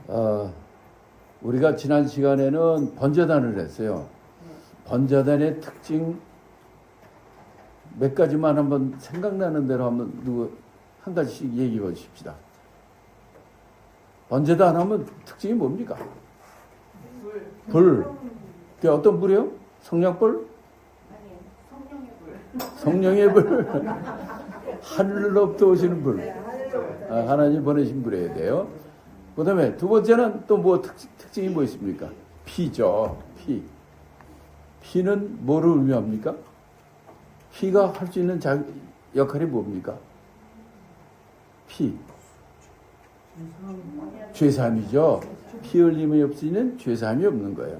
어, 우리가 지난 시간에는 번제단을 했어요. 번제단의 특징 몇 가지만 한번 생각나는 대로 한번 한 가지씩 얘기해 보십시다. 번제단 하면 특징이 뭡니까? 불. 그게 어떤 불이요? 성냥불? 아니, 성령의 불. 하늘로부터 오시는 불. 하나님 보내신 불이어야 돼요. 그 다음에 두 번째는 또 뭐 특징이 뭐 있습니까? 피죠. 피. 피는 뭐를 의미합니까? 피가 할 수 있는 역할이 뭡니까? 피. 죄사함이죠. 피 흘림이 없이는 죄사함이 없는 거예요.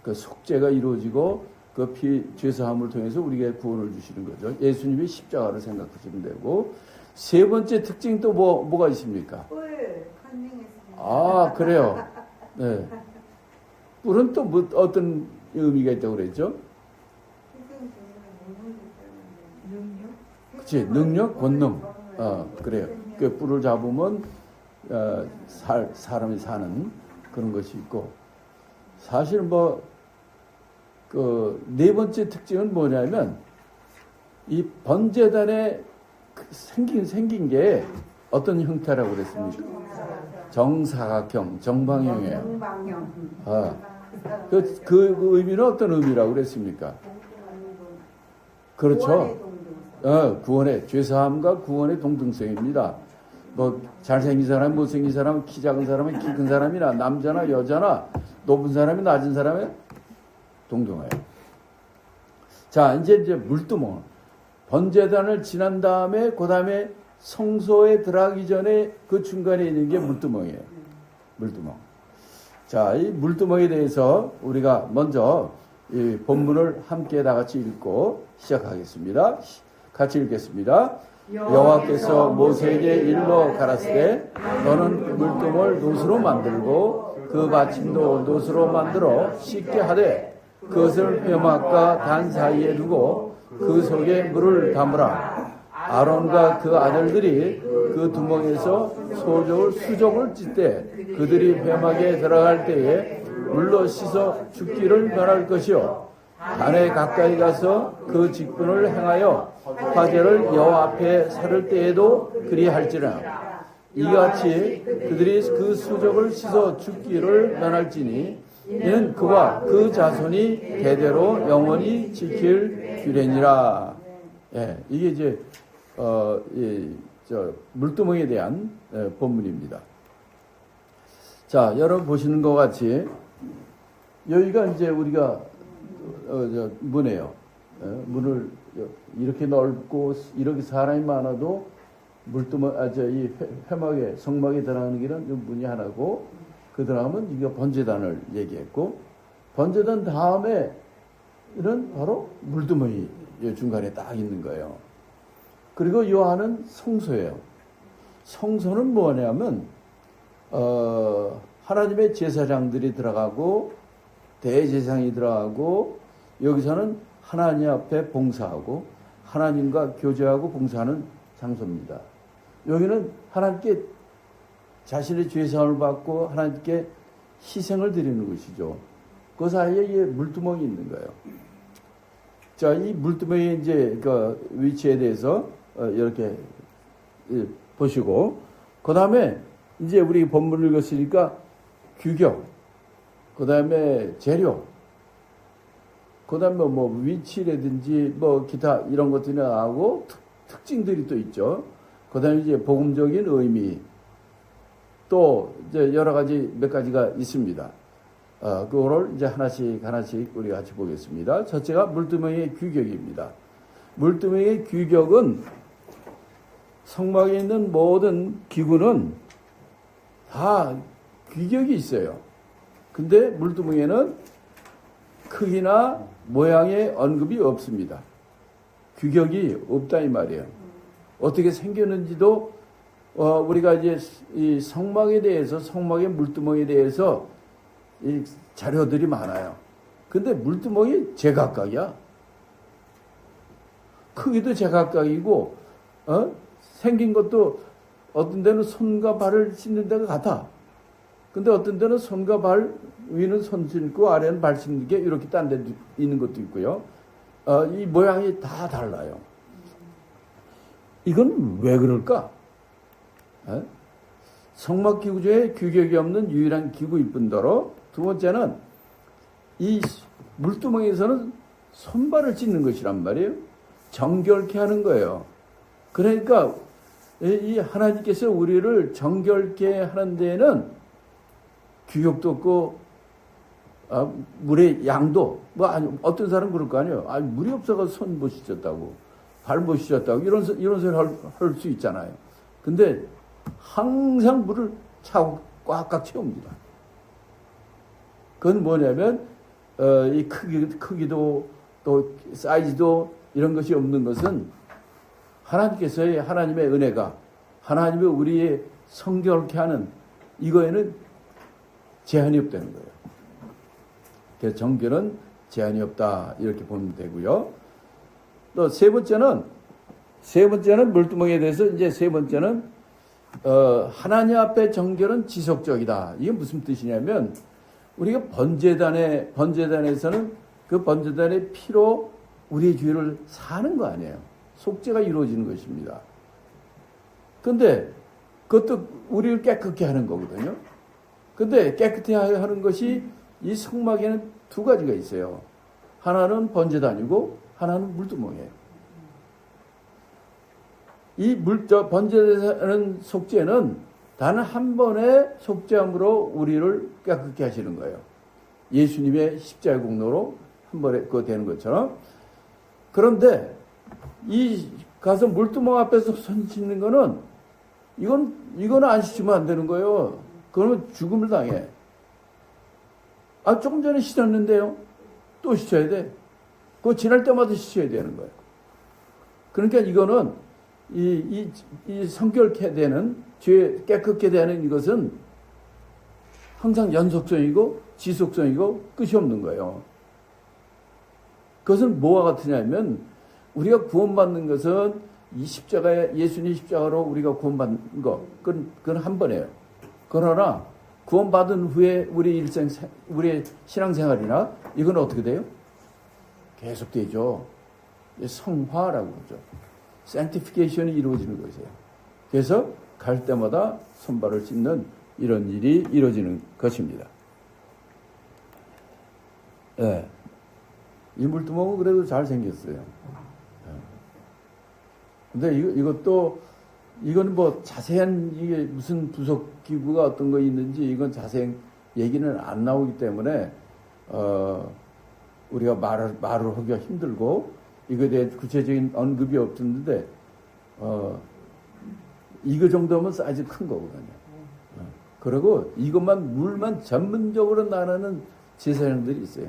그 속죄가 이루어지고 그 피 죄사함을 통해서 우리에게 구원을 주시는 거죠. 예수님의 십자가를 생각하시면 되고, 세 번째 특징 또 뭐가 있습니까? 뿔 컨닝했습니다. 아, 그래요. 네. 뿔은 또 뭐 어떤 의미가 있다고 그랬죠? 그치, 능력, 권능. 그래요. 그 뿔을 잡으면 사람이 사는 그런 것이 있고, 사실 네 번째 특징은 뭐냐면, 이 번제단의 생긴 게 어떤 형태라고 그랬습니까? 정사각형, 정방형이에요. 그 의미는 어떤 의미라고 그랬습니까? 그렇죠. 구원의, 죄사함과 구원의 동등성입니다. 잘생긴 사람, 못생긴 사람, 키 작은 사람은 키 큰 사람이나, 남자나 여자나, 높은 사람이 낮은 사람이 동등해요. 자, 이제 물두멍. 번제단을 지난 다음에, 그 다음에 성소에 들어가기 전에 그 중간에 있는 게 물두멍이에요. 물두멍. 자, 이 물두멍에 대해서 우리가 먼저 이 본문을 함께 다 같이 읽고 시작하겠습니다. 같이 읽겠습니다. 여호와께서 모세에게 일러 가라사대 너는 물두멍을 노수로 만들고 그 받침도 노수로 만들어 씻게 하되 그것을 회막과 단 사이에 두고 그 속에 물을 담으라. 아론과 그 아들들이 그 두멍에서 수족을 찢되 그들이 회막에 들어갈 때에 물로 씻어 죽기를 면할 것이요 단에 가까이 가서 그 직분을 행하여 화제를 여호와 앞에 살을 때에도 그리할지라. 이같이 그들이 그 수족을 씻어 죽기를 면할지니 이는 그와 그 자손이 대대로 영원히 지킬 규례니라. 예, 이게 이제 물두멍에 대한 본문입니다. 자, 여러분 보시는 것 같이 여기가 이제 우리가 문이에요. 문을 이렇게 넓고 이렇게 사람이 많아도 물두멍, 이 회막에 성막에 들어가는 길은 문이 하나고, 그 들어가면 이거 번제단을 얘기했고, 번제단 다음에는 바로 물두멍이 중간에 딱 있는 거예요. 그리고 요 안은 성소예요. 성소는 뭐냐면 하나님의 제사장들이 들어가고 대제사장이 들어가고, 여기서는 하나님 앞에 봉사하고 하나님과 교제하고 봉사하는 장소입니다. 여기는 하나님께 자신의 죄사함을 받고 하나님께 희생을 드리는 것이죠. 그 사이에 이 물두멍이 있는 거예요. 자, 이 물두멍의 이제 그 위치에 대해서 이렇게 보시고, 그 다음에 이제 우리 본문을 읽었으니까 규격, 그 다음에 재료, 그 다음에 위치라든지 기타 이런 것들이 나오고 특징들이 또 있죠. 그 다음에 이제 복음적인 의미, 또 이제 여러 가지 몇 가지가 있습니다. 그거를 이제 하나씩 우리 같이 보겠습니다. 첫째가 물두멍의 규격입니다. 물두멍의 규격은 성막에 있는 모든 기구는 다 규격이 있어요. 근데 물두멍에는 크기나 모양의 언급이 없습니다. 규격이 없다 이 말이에요. 어떻게 생겼는지도 우리가 이제 이 성막에 대해서, 성막의 물두멍에 대해서 이 자료들이 많아요. 근데 물두멍이 제각각이야. 크기도 제각각이고, 생긴 것도 어떤 데는 손과 발을 씻는 데가 같아. 근데 어떤 데는 손과 발, 위는 손 신고 아래는 발 신는 게 이렇게 딴 데 있는 것도 있고요. 이 모양이 다 달라요. 이건 왜 그럴까? 성막 기구 중에 규격이 없는 유일한 기구일 뿐더러 두 번째는 이 물두멍에서는 손발을 찢는 것이란 말이에요. 정결케 하는 거예요. 그러니까 이 하나님께서 우리를 정결케 하는 데에는 규격도 없고 물의 양도 아니 어떤 사람은 그럴 거 아니에요. 물이 없어서 손 못 씻었다고 발 못 씻었다고 이런 소리 할 수 있잖아요. 근데 항상 물을 차고 꽉꽉 채웁니다. 그건 뭐냐면 이 크기도 또 사이즈도 이런 것이 없는 것은 하나님께서의 하나님의 은혜가 하나님의 우리의 성결케 하는 이거에는 제한이 없다는 거예요. 그래서 정결은 제한이 없다 이렇게 보면 되고요. 또 세 번째는 물두멍에 대해서 이제 세 번째는 하나님 앞에 정결은 지속적이다. 이게 무슨 뜻이냐면 우리가 번제단에서는 그 번제단의 피로 우리의 죄를 사는 거 아니에요. 속죄가 이루어지는 것입니다. 근데 그것도 우리를 깨끗게 하는 거거든요. 근데 깨끗해 하는 것이 이 성막에는 두 가지가 있어요. 하나는 번제단이고 하나는 물두멍이에요. 이 번제하는 속죄는 단 한 번의 속죄함으로 우리를 깨끗게 하시는 거예요. 예수님의 십자가의 공로로 한 번에 그거 되는 것처럼. 그런데 이 가서 물두멍 앞에서 손 씻는 거는 이건 안 씻으면 안 되는 거예요. 그러면 죽음을 당해. 조금 전에 씻었는데요. 또 씻어야 돼. 그거 지날 때마다 씻어야 되는 거예요. 그러니까 이거는 이 성결케 되는 죄 깨끗게 되는 이것은 항상 연속성이고 지속성이고 끝이 없는 거예요. 그것은 뭐와 같으냐면 우리가 구원받는 것은 이 십자가에 예수님 십자가로 우리가 구원받는 거 그건 한 번이에요. 그러나 구원받은 후에 우리의 신앙생활이나 이건 어떻게 돼요? 계속되죠. 성화라고 그러죠. sanctification이 이루어지는 것이에요. 그래서 갈 때마다 손발을 씻는 이런 일이 이루어지는 것입니다. 네. 이 물두멍은 그래도 잘 생겼어요. 근데 이건 뭐 자세한 이게 무슨 부속 기구가 어떤 거 있는지 이건 자세한 얘기는 안 나오기 때문에 우리가 말을 하기가 힘들고 이거에 대해 구체적인 언급이 없었는데 이거 정도면 사이즈 큰 거거든요. 그리고 이것만 물만 전문적으로 나르는 제사장들이 있어요.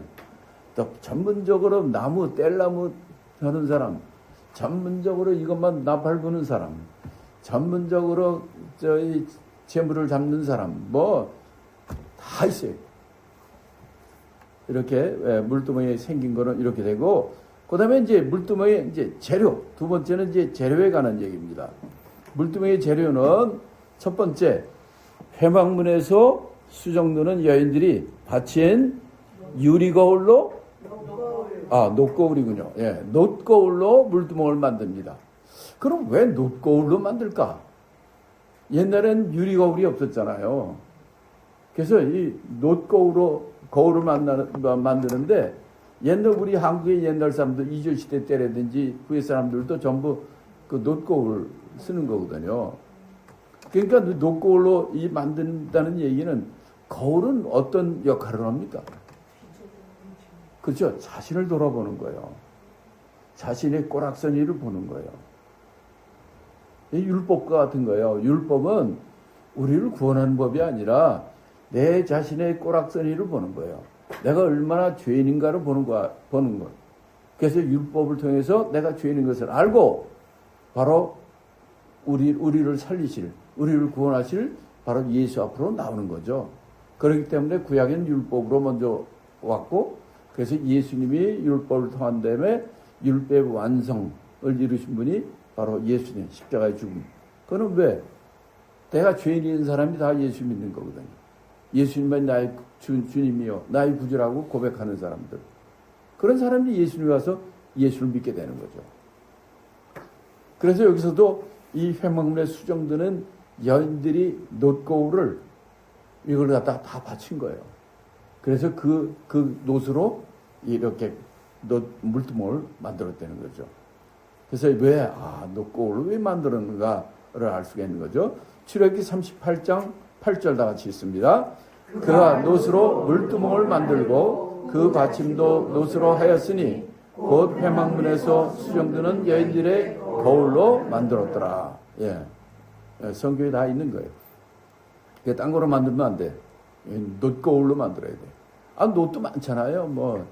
또 전문적으로 뗄나무 하는 사람, 전문적으로 이것만 나팔 부는 사람, 전문적으로 저희 재물을 잡는 사람, 뭐 다 있어요. 이렇게 물두멍이 생긴 거는 이렇게 되고, 그다음에 이제 물두멍의 이제 재료, 두 번째는 이제 재료에 관한 얘기입니다. 물두멍의 재료는 첫 번째 회막문에서 수정되는 여인들이 바친 유리거울로 놋거울이군요. 예, 놋거울로 물두멍을 만듭니다. 그럼 왜 놋거울로 만들까? 옛날엔 유리거울이 없었잖아요. 그래서 이 놋거울로 거울을 만드는데 옛날 우리 한국의 옛날 사람들 이조 시대 때라든지 후에 사람들도 전부 그 놋거울 쓰는 거거든요. 그러니까 놋거울로 만든다는 얘기는 거울은 어떤 역할을 합니까? 그렇죠. 자신을 돌아보는 거예요. 자신의 꼬락서니를 보는 거예요. 이 율법과 같은 거예요. 율법은 우리를 구원하는 법이 아니라 내 자신의 꼬락서니를 보는 거예요. 내가 얼마나 죄인인가를 보는 거. 그래서 율법을 통해서 내가 죄인인 것을 알고 바로 우리를 살리실, 우리를 구원하실 바로 예수 앞으로 나오는 거죠. 그렇기 때문에 구약에는 율법으로 먼저 왔고, 그래서 예수님이 율법을 통한 다음에 율법의 완성을 이루신 분이 바로 예수님, 십자가의 죽음. 그거는 왜? 내가 죄인인 사람이 다 예수 믿는 거거든요. 예수님만 나의 주님이요 나의 구주라고 고백하는 사람들, 그런 사람들이 예수님이 와서 예수를 믿게 되는 거죠. 그래서 여기서도 이 회막문에 수정되는 여인들이 놋거울을 이걸 갖다 다 바친 거예요. 그래서 그 놋으로 이렇게 물두멍을 만들었다는 거죠. 그래서 왜 놋거울을 왜 만들었는가를 알 수가 있는 거죠. 출애굽기 38장 8절 다 같이 있습니다. 그가 놋으로 물두멍을 만들고 그 받침도 놋으로 하였으니 곧 회막문에서 수정되는 여인들의 거울로 만들었더라. 예. 성경에 다 있는 거예요. 딴 거로 만들면 안 돼. 놋거울로 만들어야 돼. 놋도 많잖아요. 뭐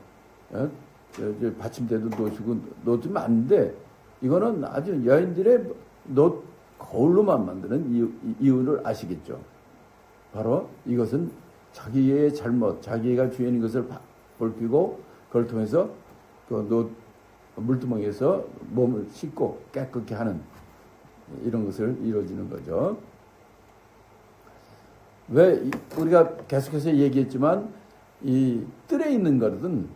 받침대도 놋이고 놋도 많은데 이거는 아주 여인들의 놋 거울로만 만드는 이유를 아시겠죠? 바로 이것은 자기의 잘못, 자기가 주인인 것을 볼피고 그걸 통해서 그 놋 물두멍에서 몸을 씻고 깨끗게 하는 이런 것을 이루어지는 거죠. 왜 우리가 계속해서 얘기했지만 이 뜰에 있는 것은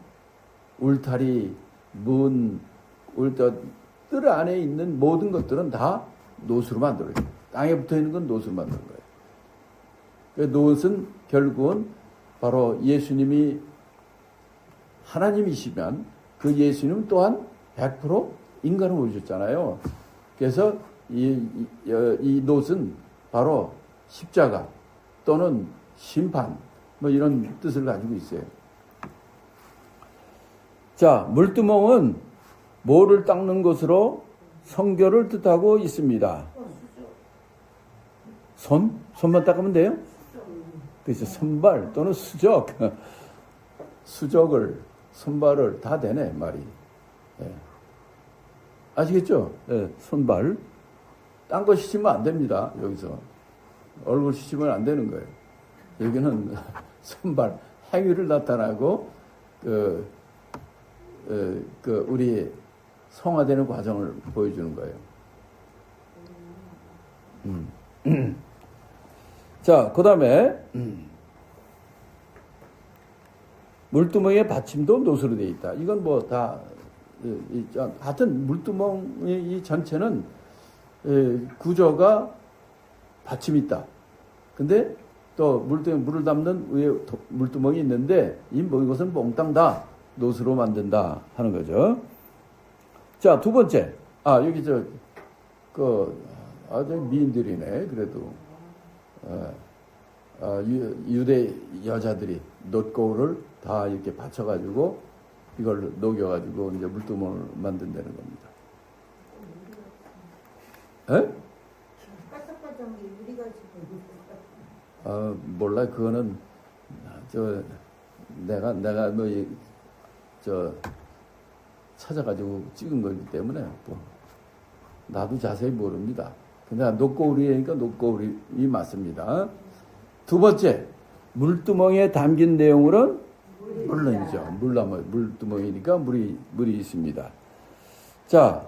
울타리, 문, 뜰 안에 있는 모든 것들은 다 놋으로 만들어요. 땅에 붙어 있는 건 놋으로 만드는 거예요. 그 놋은 결국은 바로 예수님이 하나님이시면 그 예수님 또한 100% 인간을 오셨잖아요. 그래서 이 놋은 바로 십자가 또는 심판 뭐 이런 뜻을 가지고 있어요. 자, 물두멍은 모를 닦는 것으로 성결을 뜻하고 있습니다. 손만 닦으면 돼요? 그래서 손발 또는 수적, 수적을, 손발을 다 되네 말이. 예. 아시겠죠? 예, 손발. 딴 거 씻으면 안 됩니다. 여기서 얼굴 씻으면 안 되는 거예요. 여기는 손발 행위를 나타나고 우리 성화되는 과정을 보여주는 거예요. 자, 그 다음에 물두멍의 받침도 놋으로 되어 있다. 이건 뭐 다 하여튼 물두멍의 이 전체는 구조가 받침이 있다. 근데 또 물을 담는 위에 물두멍이 있는데 이것은 몽땅 다 놋으로 만든다 하는 거죠. 자, 두 번째. 여기 아주 미인들이네. 그래도 유대 여자들이 놋거울을 다 이렇게 받쳐가지고 이걸 녹여가지고 이제 물두멍을 만든다는 겁니다. 에? 바삭바삭한 게 유리가 지금. 몰라. 그거는 내가 찾아가지고 찍은 거기 때문에 또 나도 자세히 모릅니다. 근데 놋거울이니까 놋거울이 맞습니다. 두 번째, 물두멍에 담긴 내용으로는 물론이죠. 물두멍이니까 물이 있습니다. 자,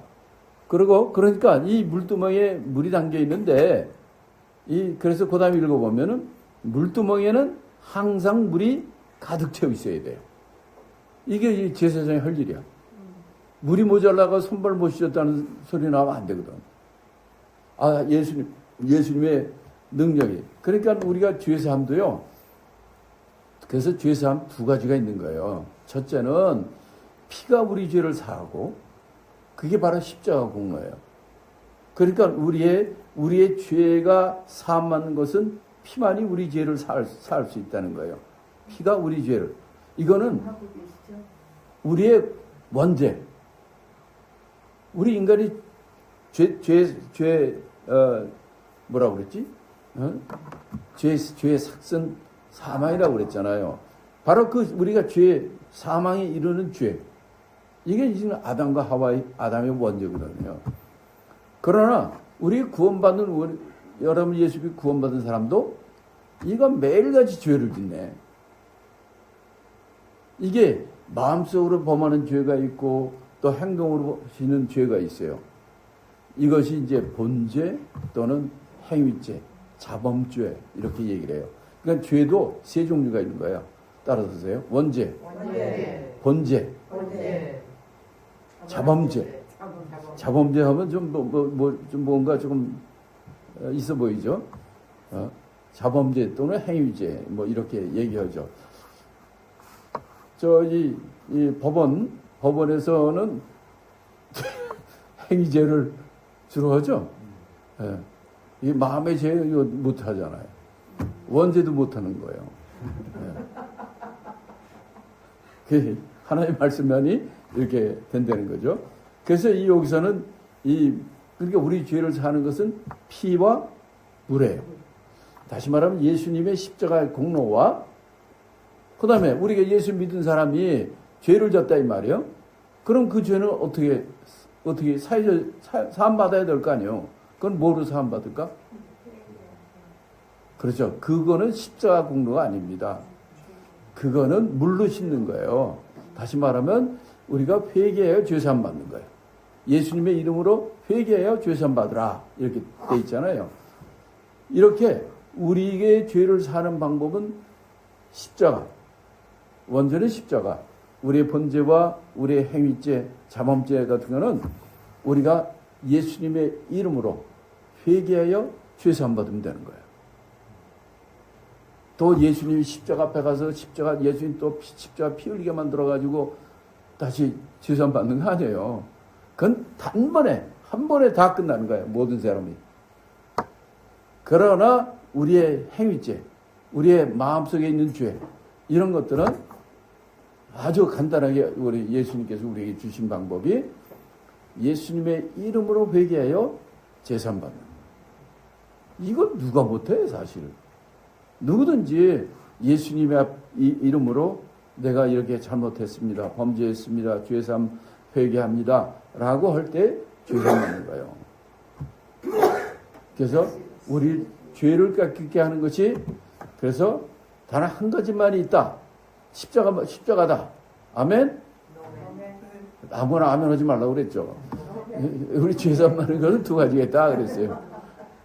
그러니까 이 물두멍에 물이 담겨 있는데 그래서 그 다음에 읽어보면은 물두멍에는 항상 물이 가득 채워 있어야 돼요. 이게 이 제사장이 할 일이야. 물이 모자라가 손발 못 씻었다는 소리 나오면 안 되거든. 예수님의 능력이. 그러니까 우리가 죄사함도요. 그래서 죄사함 두 가지가 있는 거예요. 첫째는 피가 우리 죄를 사하고 그게 바로 십자가 공로예요. 그러니까 우리의 죄가 사함받는 것은 피만이 우리 죄를 사할 수 있다는 거예요. 피가 우리 죄를. 이거는 우리의 원죄. 우리 인간이 뭐라고 그랬지? 죄의 삭선 사망이라고 그랬잖아요. 바로 우리가 사망에 이르는 죄. 이게 지금 아담과 아담의 원죄거든요. 그러나 여러분 예수님이 구원받은 사람도 이건 매일같이 죄를 짓네. 이게 마음속으로 범하는 죄가 있고 또 행동으로 지는 죄가 있어요. 이것이 이제 본죄 또는 행위죄, 자범죄 이렇게 얘기를 해요. 그러니까 죄도 세 종류가 있는 거예요. 따라서 보세요. 원죄, 원죄, 번죄, 번죄, 자범죄. 자범죄 하면 좀 좀 뭔가 조금 있어 보이죠. 자범죄 또는 행위죄 뭐 이렇게 얘기하죠. 이 법원에서는 행위죄를 주로 하죠. 예. 이 마음의 죄 이거 못 하잖아요. 원죄도 못 하는 거예요. 그 하나님의 말씀만이 이렇게 된다는 거죠. 그래서 이 여기서는 그러니까 우리 죄를 사는 것은 피와 물이에요. 다시 말하면 예수님의 십자가의 공로와 그다음에 우리가 예수 믿은 사람이 죄를 졌다 이 말이에요. 그럼 그 죄는 어떻게 사함 받아야 될 거 아니에요. 그건 뭐로 사함 받을까? 그렇죠. 그거는 십자가 공로가 아닙니다. 그거는 물로 씻는 거예요. 다시 말하면 우리가 회개하여 죄 사함 받는 거예요. 예수님의 이름으로 회개하여 죄 사함 받으라 이렇게 돼 있잖아요. 이렇게 우리에게 죄를 사는 방법은 십자가. 원죄는 십자가. 우리의 번죄와 우리의 행위죄, 자범죄 같은 거는 우리가 예수님의 이름으로 회개하여 죄 사함 받으면 되는 거예요. 또 예수님이 십자가 앞에 가서 예수님 또 십자가 피 흘리게 만들어가지고 다시 죄 사함 받는 거 아니에요. 그건 한 번에 다 끝나는 거예요. 모든 사람이. 그러나 우리의 행위죄, 우리의 마음속에 있는 죄, 이런 것들은 아주 간단하게 우리 예수님께서 우리에게 주신 방법이 예수님의 이름으로 회개하여 제산 받는. 이건 누가 못해 사실. 누구든지 예수님의 이름으로 내가 이렇게 잘못했습니다. 범죄했습니다. 죄삼 회개합니다. 라고 할 때 죄삼 받는 거예요. 그래서 우리 죄를 깎게 하는 것이 그래서 단 한 가지만이 있다. 십자가다. 아멘? 아무나 아멘 하지 말라고 그랬죠. 우리 죄삼 받는 것은 두 가지가 있다 그랬어요.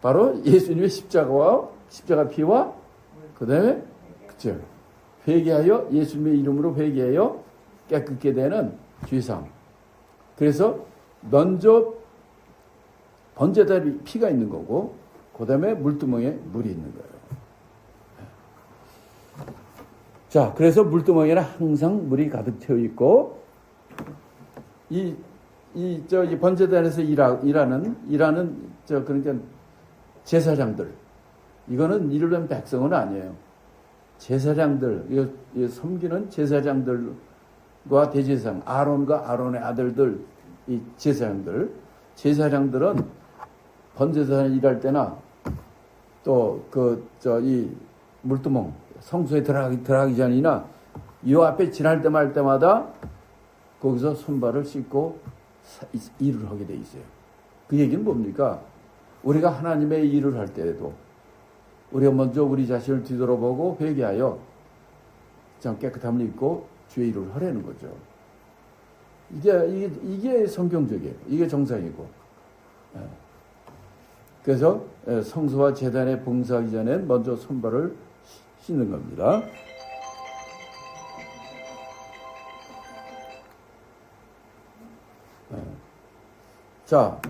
바로 예수님의 십자가 피와 그 다음에 그쵸. 회개하여 예수님의 이름으로 회개하여 깨끗게 되는 죄삼. 그래서 먼저 번제단에 피가 있는 거고 그 다음에 물두멍에 물이 있는 거예요. 자, 그래서 물두멍에는 항상 물이 가득 채워 있고 이 번제단에서 일하는 그러니까 제사장들 이거는 이르는 백성은 아니에요. 제사장들 이 섬기는 제사장들과 대제사장 아론과 아론의 아들들 이 제사장들은 번제단에 일할 때나 또 이 물두멍 성소에 들어가기 전이나 이 앞에 지날 때마다 거기서 손발을 씻고 일을 하게 돼 있어요. 그 얘기는 뭡니까? 우리가 하나님의 일을 할 때에도 우리가 먼저 우리 자신을 뒤돌아보고 회개하여 참 깨끗함을 입고 주의 일을 하려는 거죠. 이게 성경적이에요. 이게 정상이고. 그래서 성소와 제단에 봉사하기 전에 먼저 손발을 씻는 겁니다. 자,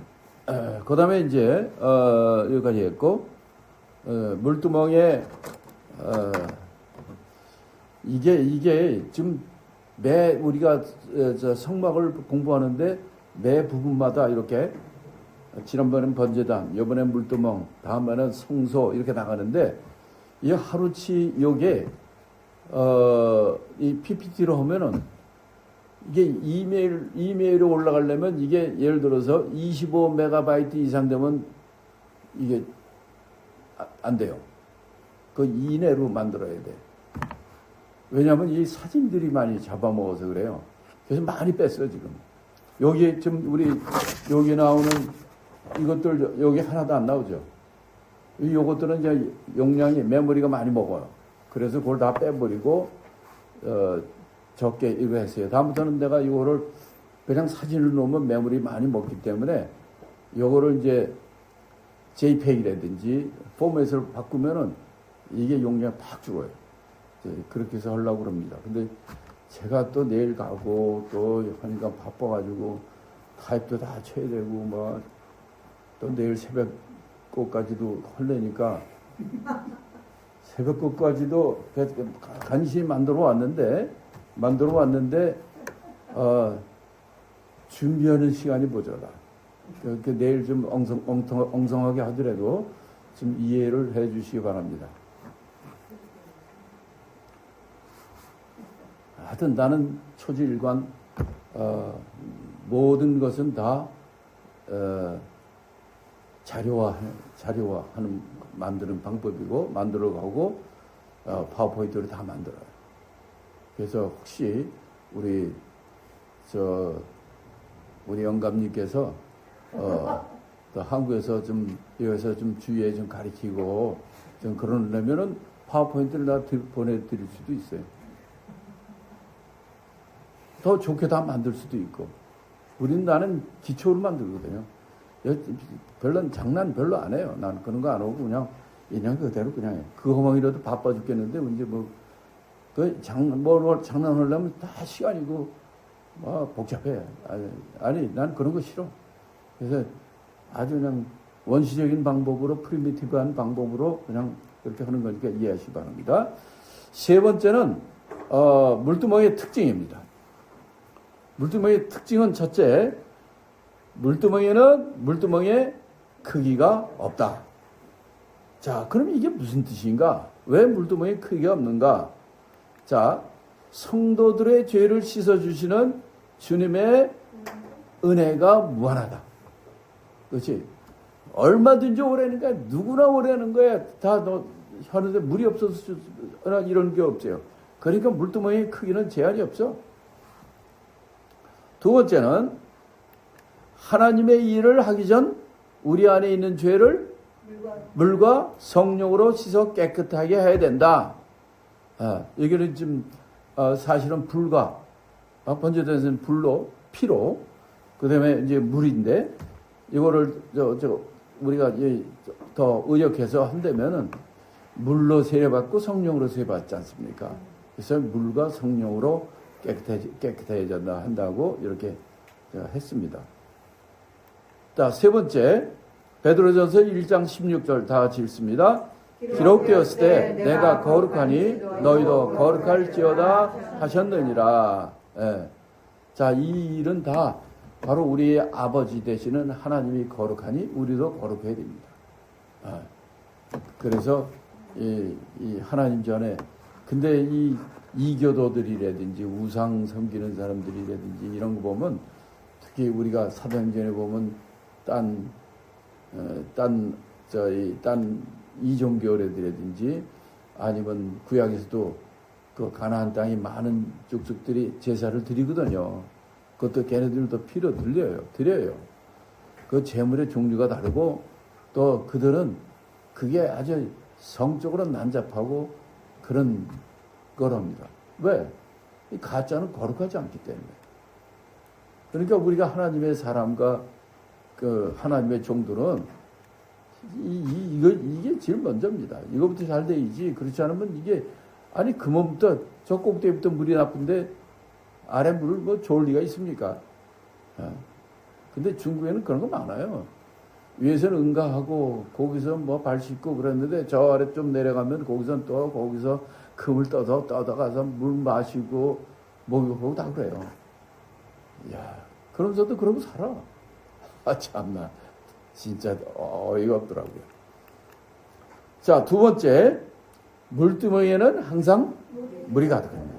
그 다음에 이제, 여기까지 했고, 물두멍에, 이게 지금 우리가 성막을 공부하는데 매 부분마다 이렇게 지난번엔 번제단, 이번엔 물두멍, 다음번엔 성소 이렇게 나가는데 이 하루치 요게 이 PPT로 하면은 이게 이메일로 올라가려면 이게 예를 들어서 25메가바이트 이상 되면 이게 안 돼요. 그 이내로 만들어야 돼. 왜냐하면 이 사진들이 많이 잡아먹어서 그래요. 그래서 많이 뺐어요 지금. 여기 지금 여기 나오는 이것들 여기 하나도 안 나오죠. 요것들은 이제 용량이 메모리가 많이 먹어요. 그래서 그걸 다 빼버리고 적게 이거 했어요. 다음부터는 내가 이거를 그냥 사진을 놓으면 메모리 많이 먹기 때문에 요거를 이제 JPEG이라든지 포맷을 바꾸면은 이게 용량이 팍 죽어요. 그렇게 해서 하려고 그럽니다. 근데 제가 또 내일 가고 또 하니까 바빠가지고 타입도 다 쳐야 되고 뭐 또 내일 새벽까지도 하려니까 새벽까지도 간신히 만들어 왔는데 준비하는 시간이 모자라. 그러니까 내일 좀 엉성하게 하더라도 좀 이해를 해 주시기 바랍니다. 하여튼 나는 초지일관 모든 것은 다 자료화하는 만드는 방법이고 만들어가고 파워포인트를 다 만들어요. 그래서 혹시 우리 영감님께서 또 한국에서 좀 여기서 좀 주위에 좀 가르치고 좀 그러려면은 파워포인트를 다 보내드릴 수도 있어요. 더 좋게 다 만들 수도 있고. 나는 기초로 만들거든요. 장난 별로 안 해요. 나는 그런 거 안 하고 그냥 그대로 그냥 해요. 그거만이라도 바빠 죽겠는데 이제 장난하려면 다 시간이고 복잡해. 아니 난 그런 거 싫어. 그래서 아주 그냥 원시적인 방법으로 프리미티브한 방법으로 그냥 그렇게 하는 거니까 이해하시기 바랍니다. 세 번째는 물두멍의 특징입니다. 물두멍의 특징은 첫째, 물두멍에 크기가 없다. 자, 그럼 이게 무슨 뜻인가? 왜 물두멍에 크기가 없는가? 자, 성도들의 죄를 씻어주시는 주님의 은혜가 무한하다. 그렇지? 얼마든지 오래니까 누구나 오래는 거야. 다 하는데 물이 없어서 이런 게 없어요. 그러니까 물두멍의 크기는 제한이 없어. 두 번째는 하나님의 일을 하기 전 우리 안에 있는 죄를 물과 성령으로 씻어 깨끗하게 해야 된다. 여기는 지금 사실은 불과 번제단에서는 불로 피로 그다음에 이제 물인데 이거를 우리가 더 의역해서 한다면은 물로 세례받고 성령으로 세례받지 않습니까? 그래서 물과 성령으로 깨끗해져야 한다고 이렇게 했습니다. 자, 세 번째, 베드로전서 1장 16절 다 같이 읽습니다. 기록되었을 때 내가 거룩하니 너희도 거룩할지어다 하셨느니라. 예. 자, 이 일은 다 바로 우리의 아버지 되시는 하나님이 거룩하니 우리도 거룩해야 됩니다. 그래서 이 하나님 전에 근데 이 이교도들이라든지 우상 섬기는 사람들이라든지 이런 거 보면 특히 우리가 사도행전에 보면 딴 이종교회들이라든지 아니면 구약에서도 그 가나안 땅이 많은 족속들이 제사를 드리거든요. 그것도 걔네들도 피로 드려요. 그 제물의 종류가 다르고 또 그들은 그게 아주 성적으로 난잡하고 그런 거랍니다. 왜? 이 가짜는 거룩하지 않기 때문에. 그러니까 우리가 하나님의 사람과 그 하나님의 종들은 이게 제일 먼저입니다. 이거부터 잘 돼야지. 그렇지 않으면 이게 아니 그 몸부터 저 꼭대기부터 물이 나쁜데 아래 물을 뭐 좋을 리가 있습니까? 근데 중국에는 그런 거 많아요. 위에서는 응가하고 거기서 뭐 발 씻고 그랬는데 저 아래 좀 내려가면 거기서 금을 떠다가서 물 마시고 목욕하고 다 그래요. 야, 그러면서도 그러고 살아. 참나 진짜 어이가 없더라고요. 자, 두 번째, 물두멍에는 항상 물이 가득합니다.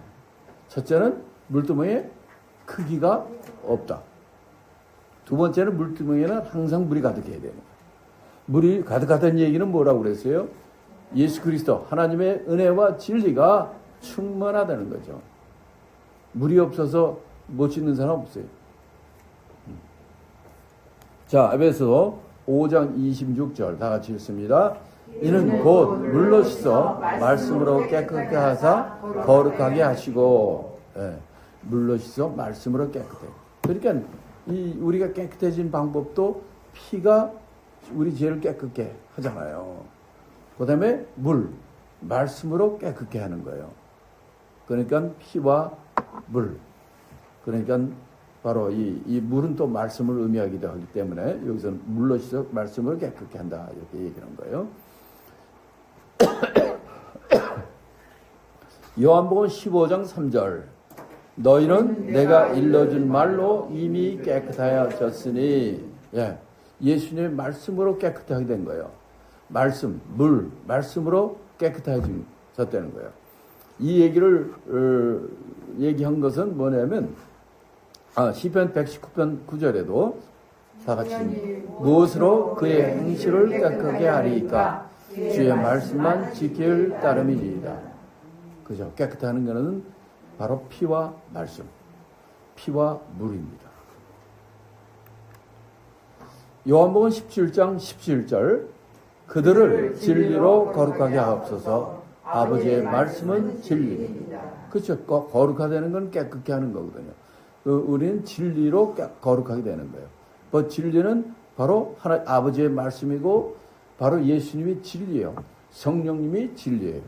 첫째는 물두멍에 크기가 없다. 두 번째는 물두멍에는 항상 물이 가득해야 됩니다. 물이 가득하다는 얘기는 뭐라고 그랬어요? 예수 그리스도 하나님의 은혜와 진리가 충만하다는 거죠. 물이 없어서 못 씻는 사람 없어요. 자, 에베소 5장 26절 다 같이 읽습니다. 이는 곧 물로 씻어 말씀으로 깨끗하게 하사 거룩하게 하시고, 물로 씻어 말씀으로 깨끗해. 그러니까 우리가 깨끗해진 방법도 피가 우리 죄를 깨끗게 하잖아요. 그 다음에 물, 말씀으로 깨끗게 하는 거예요. 그러니까 피와 물. 그러니까 바로 이 물은 또 말씀을 의미하기도 하기 때문에 여기서는 물로 씻어 말씀을 깨끗게 한다 이렇게 얘기하는 거예요. 요한복음 15장 3절 너희는 내가 일러준 말로 이미 깨끗하여졌으니 예수님의 말씀으로 깨끗하게 된 거예요. 말씀, 물, 말씀으로 깨끗해졌다는 거예요. 이 얘기를 얘기한 것은 뭐냐면 시편 119편 9절에도 다 같이 무엇으로 그의 행실을 깨끗하게 하리이까 주의 말씀만 지킬 따름이니이다. 그죠? 깨끗하는 것은 바로 피와 말씀, 피와 물입니다. 요한복음 17장 17절 그들을 진리로 거룩하게 하옵소서 아버지의 말씀은 진리입니다. 그렇죠. 거룩하다는 건 깨끗게 하는 거거든요. 우리는 진리로 거룩하게 되는 거예요. 그 진리는 바로 아버지의 말씀이고 바로 예수님이 진리예요. 성령님이 진리예요.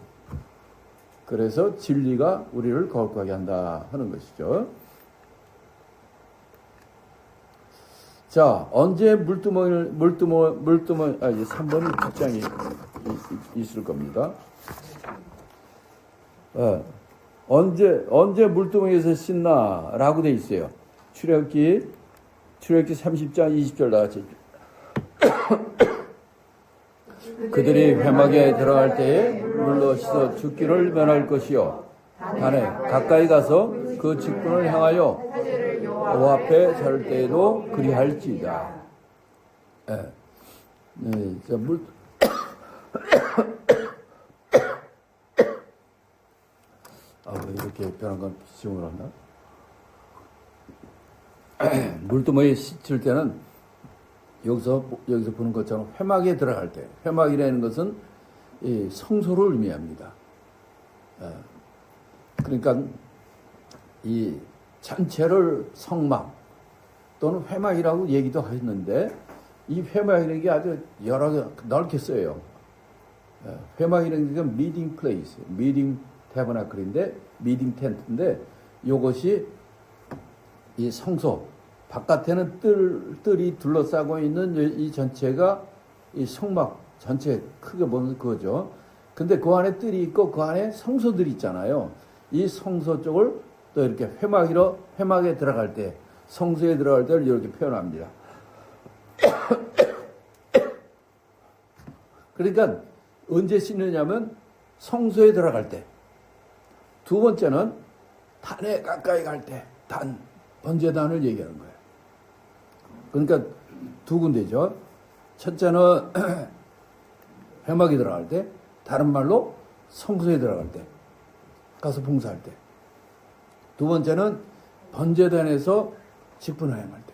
그래서 진리가 우리를 거룩하게 한다 하는 것이죠. 자, 언제 물두멍이 3번이 답장이 있을 겁니다. 언제 물두멍에서 씻나? 라고 돼 있어요. 출애굽기 30장 20절 나같이. 그들이 회막에 들어갈 때에 물로 씻어 죽기를 면할 것이요. 단에 가까이 가서 그 직분을 향하여 여호와 앞에 설 때에도 그리할지이다. 자, 왜 이렇게 변한 건 지정을 한다? 물두멍에 씻을 때는 여기서 보는 것처럼 회막에 들어갈 때, 회막이라는 것은 이 성소를 의미합니다. 그러니까 이 전체를 성막 또는 회막이라고 얘기도 하셨는데 이 회막이라는 게 아주 여러 개 넓게 써요. 회막이라는 게 미팅 플레이스, 미팅 태버나클인데 미팅 텐트인데 이것이 이 성소 바깥에는 뜰이 둘러싸고 있는 이 전체가 이 성막 전체 크게 보면 그거죠. 근데 그 안에 뜰이 있고 그 안에 성소들이 있잖아요. 이 성소 쪽을 또 이렇게 회막에 들어갈 때, 성소에 들어갈 때를 이렇게 표현합니다. 그러니까 언제 씻느냐면 성소에 들어갈 때. 두 번째는 단에 가까이 갈 때, 번제단을 얘기하는 거예요. 그러니까 두 군데죠. 첫째는 회막에 들어갈 때, 다른 말로 성소에 들어갈 때, 가서 봉사할 때. 두 번째는 번제단에서 직분을 행할 때.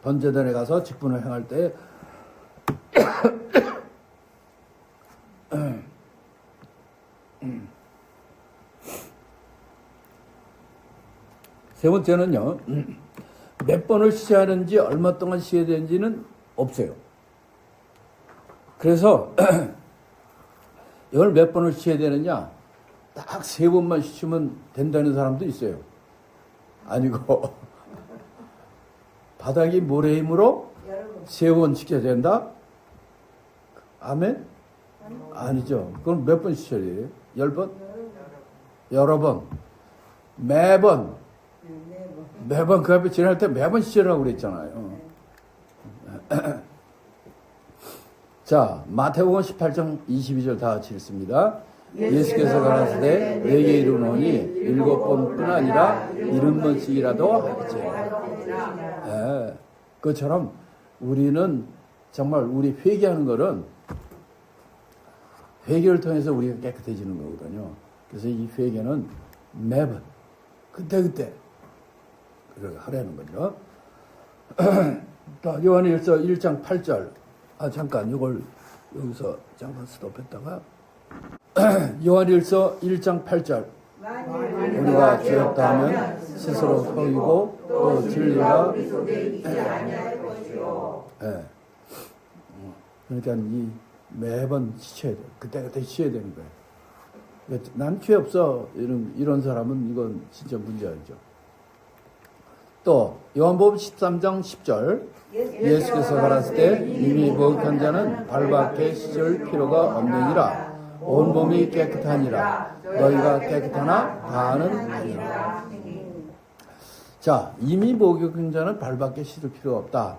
번제단에 가서 직분을 행할 때 세 번째는요, 몇 번을 씻어야 하는지 얼마 동안 씻어야 되는지는 없어요. 그래서 이걸 몇 번을 씻어야 되느냐, 딱 3번만 씻으면 된다는 사람도 있어요. 아니고 바닥이 모래이므로 3번 씻어야 된다? 아멘? 아니죠. 그럼 몇 번 씻어야 돼요? 10번? 여러 번. 매번 그 앞에 지날 때 매번 씻으라고 그랬잖아요. 자, 마태복음 18장 22절 다 같이 읽습니다. 예수께서 가라사대 내게 이르노니 7번뿐 아니라 70번씩이라도 하겠지. 그것처럼 우리는 정말 우리 회개하는 거는 회개를 통해서 우리가 깨끗해지는 거거든요. 그래서 이 회개는 매번 그때 그걸 하라는 거죠. 또 요한일서 1장 8절. 잠깐 이걸 여기서 잠깐 스톱했다가 요한일서 1장 8절. 우리가 죄없다 하면 스스로 속이고 또 진리가 그러니까 매번 씻어야 돼. 그때그때 씻어야 되는 거예요. 난 죄 없어. 이런 사람은 이건 진짜 문제죠. 또 요한복음 13장 10절 예수께서 가라사대 때 이미 목욕한 자는 발밖에 씻을 필요가 없느니라. 온몸이 깨끗하니라. 너희가 깨끗하나 다는 아니라. 자, 이미 목욕한 자는 발밖에 씻을 필요가 없다.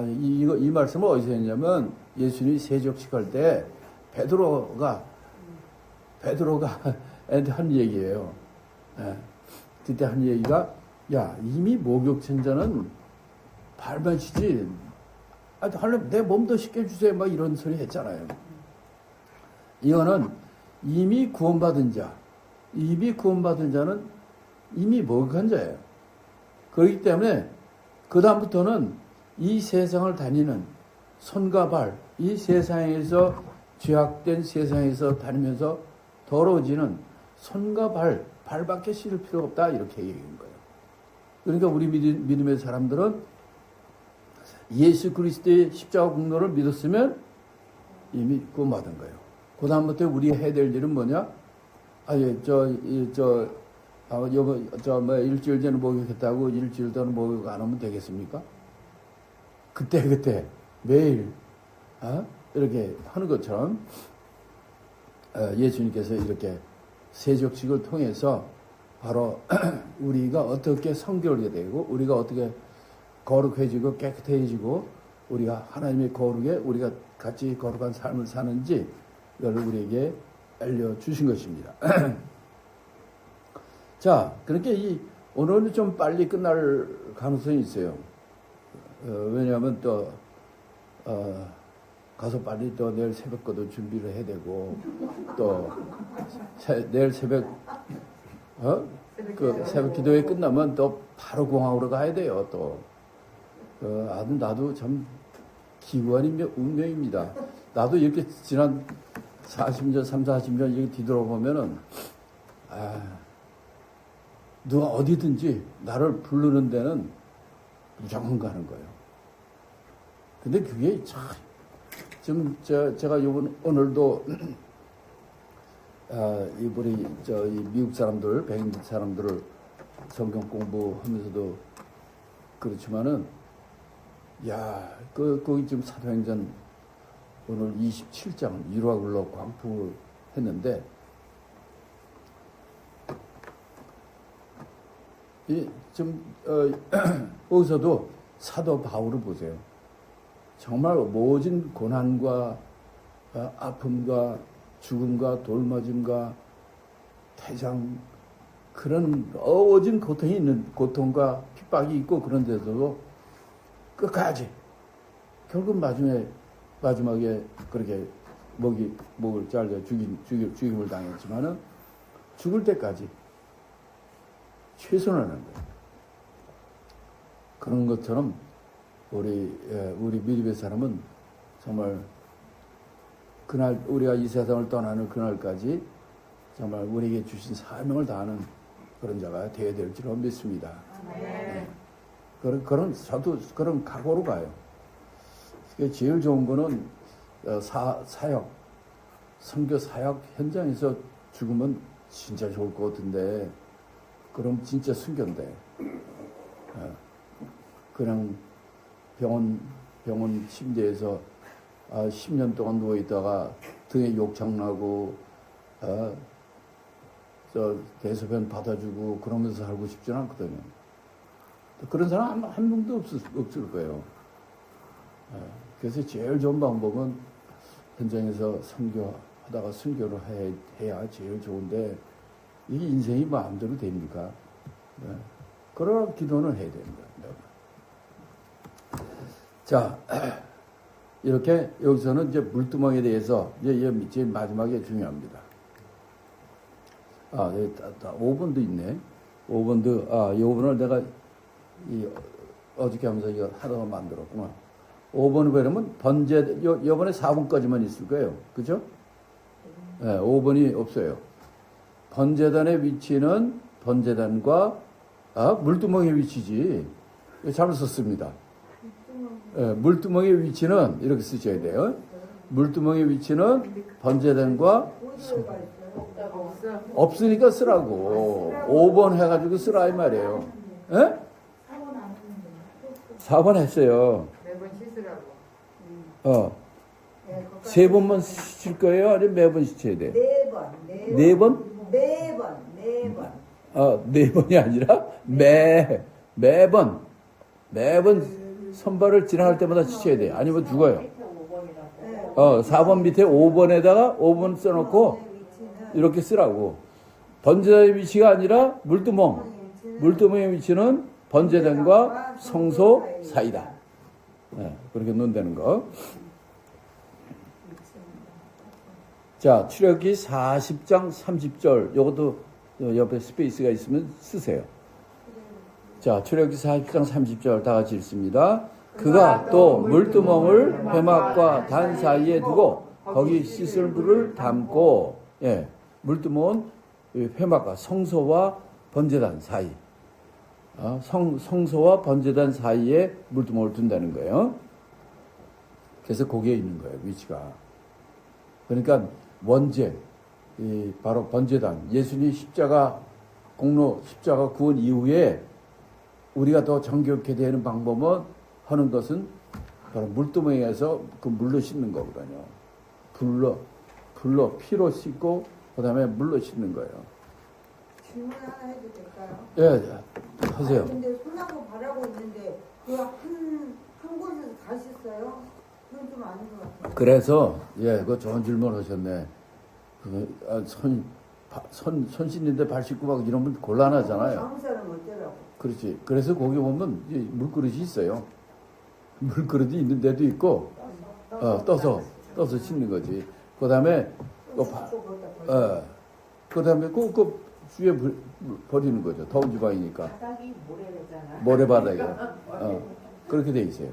이 말씀을 어디서 했냐면 예수님이 세족식할 때 베드로가 애한테 한 얘기예요. 예. 그때 한 얘기가 야, 이미 목욕한 자는 발만 씻지. 하려면 내 몸도 씻게 해주세요. 막 이런 소리 했잖아요. 이거는 이미 구원받은 자는 이미 목욕한 자예요. 그렇기 때문에 그 다음부터는 이 세상을 다니는 손과 발, 이 세상에서 죄악된 세상에서 다니면서 더러워지는 손과 발밖에 씻을 필요가 없다. 이렇게 얘기한 거예요. 그러니까 우리 믿음의 사람들은 예수 그리스도의 십자가 공로를 믿었으면 이미 구원받은 거예요. 그 다음부터 우리가 해야 될 일은 뭐냐? 일주일 전에 목욕했다고 일주일 동안 목욕 안 하면 되겠습니까? 그때 매일 이렇게 하는 것처럼 예수님께서 이렇게 세족식을 통해서 바로 우리가 어떻게 성결하게 되고 우리가 어떻게 거룩해지고 깨끗해지고 우리가 하나님의 거룩에 우리가 같이 거룩한 삶을 사는지 이걸 우리에게 알려주신 것입니다. 자, 그렇게 오늘은 좀 빨리 끝날 가능성이 있어요. 왜냐하면 또 가서 빨리 또 내일 새벽 거도 준비를 해야 되고 또 내일 새벽 새벽 기도회 끝나면 또 바로 공항으로 가야 돼요. 또 나도 참 기구한 운명입니다. 나도 이렇게 지난 40년, 40년 이렇게 뒤돌아보면은 누가 어디든지 나를 부르는 데는 무조건 가는 거예요. 근데 그게 참 지금 제가 오늘도 우리 이 미국 사람들, 백인 사람들을 성경 공부하면서도 그렇지만은 거기 지금 사도행전 오늘 27장 1화글로 광풍을 했는데 거기서도 사도 바울을 보세요. 정말 모진 고난과 아픔과 죽음과 돌맞음과 태장 그런 어진 고통이 있는 고통과 핍박이 있고 그런데도 끝까지 결국 마지막에 그렇게 목을 잘려 죽임을 당했지만은 죽을 때까지 최선을 하는 거예요. 그런 것처럼 우리 믿음의 사람은 정말 그날 우리가 이 세상을 떠나는 그날까지 정말 우리에게 주신 사명을 다하는 그런 자가 되어야 될 줄로 믿습니다. 네. 저도 그런 각오로 가요. 제일 좋은 거는 사역, 선교 사역 현장에서 죽으면 진짜 좋을 것 같은데 그럼 진짜 순교인데 그냥 병원 침대에서 10년 동안 누워있다가 등에 욕창나고 대소변 받아주고 그러면서 살고 싶지는 않거든요. 그런 사람 한 명도 없을 거예요. 그래서 제일 좋은 방법은 현장에서 선교하다가 순교를 해야 제일 좋은데 이게 인생이 마음대로 됩니까? 그러나 기도는 해야 됩니다. 자, 이렇게 여기서는 이제 물두멍에 대해서 이제 제일 마지막에 중요합니다. 5번도 있네. 5번도, 이 5번을 내가 어저께 하면서 이거 하다가 만들었구나. 5번을 그러면 요번에 4번까지만 있을 거예요. 그죠? 네, 5번이 없어요. 번제단의 위치는 번제단과, 물두멍의 위치지. 잘못 썼습니다. 물두멍의 위치는 이렇게 쓰셔야 돼요. 물두멍의 위치는 번제단과 어디 들어가 있어요? 없으니까 쓰라고. 5번 해가지고 쓰라 이 말이에요. 예? 4번 안 했는데. 4번 했어요. 매번 씻으라고. 네, 거기까지. 세 번만 칠 거예요? 아니면 매번 씻어야 돼? 네 번. 네 번? 네 번. 네 번이 아니라 매번 선발을 지나갈 때마다 씻어야 돼. 아니면 죽어요. 네. 4번 밑에 5번에다가 5번 써놓고 위치는 이렇게 쓰라고. 번제단의 위치가 아니라 물두멍. 물두멍의 위치는 번제단과 성소 사이다. 그렇게 논다는 거. 자, 출애굽기 40장 30절. 이것도 옆에 스페이스가 있으면 쓰세요. 자, 출애굽기 40장 30절 다 같이 읽습니다. 그가 또 물두멍을 회막과 단 사이에 두고 거기 씻을 물을 담고, 물두멍은 회막과 성소와 번제단 사이, 성소와 번제단 사이에 물두멍을 둔다는 거예요. 그래서 거기에 있는 거예요, 위치가. 그러니까 원죄, 바로 번제단, 예수님 십자가 공로, 십자가 구원 이후에 우리가 더 정결케 되는 방법은 하는 것은 바로 물두멍에서 그 물로 씻는 거거든요. 불로 피로 씻고 그다음에 물로 씻는 거예요. 질문 하나 해도 될까요? 예, 하세요. 근데 손하고 발하고 있는데 그 한 곳에서 다 씻어요? 그건 좀 아닌 것 같아요. 그래서 그거 좋은 질문 하셨네. 손 씻는데 발 씻고 막 이러면 곤란하잖아요. 다음 사람 어쩌라고? 그렇지. 그래서 거기 보면 이 물그릇이 있어요. 물그릇이 있는 데도 있고, 떠서 씻는 거지. 그 다음에, 그 다음에 그 주위에 버리는 거죠. 더운 지방이니까. 바닥이 모래잖아. 모래바닥에. 그렇게 돼 있어요.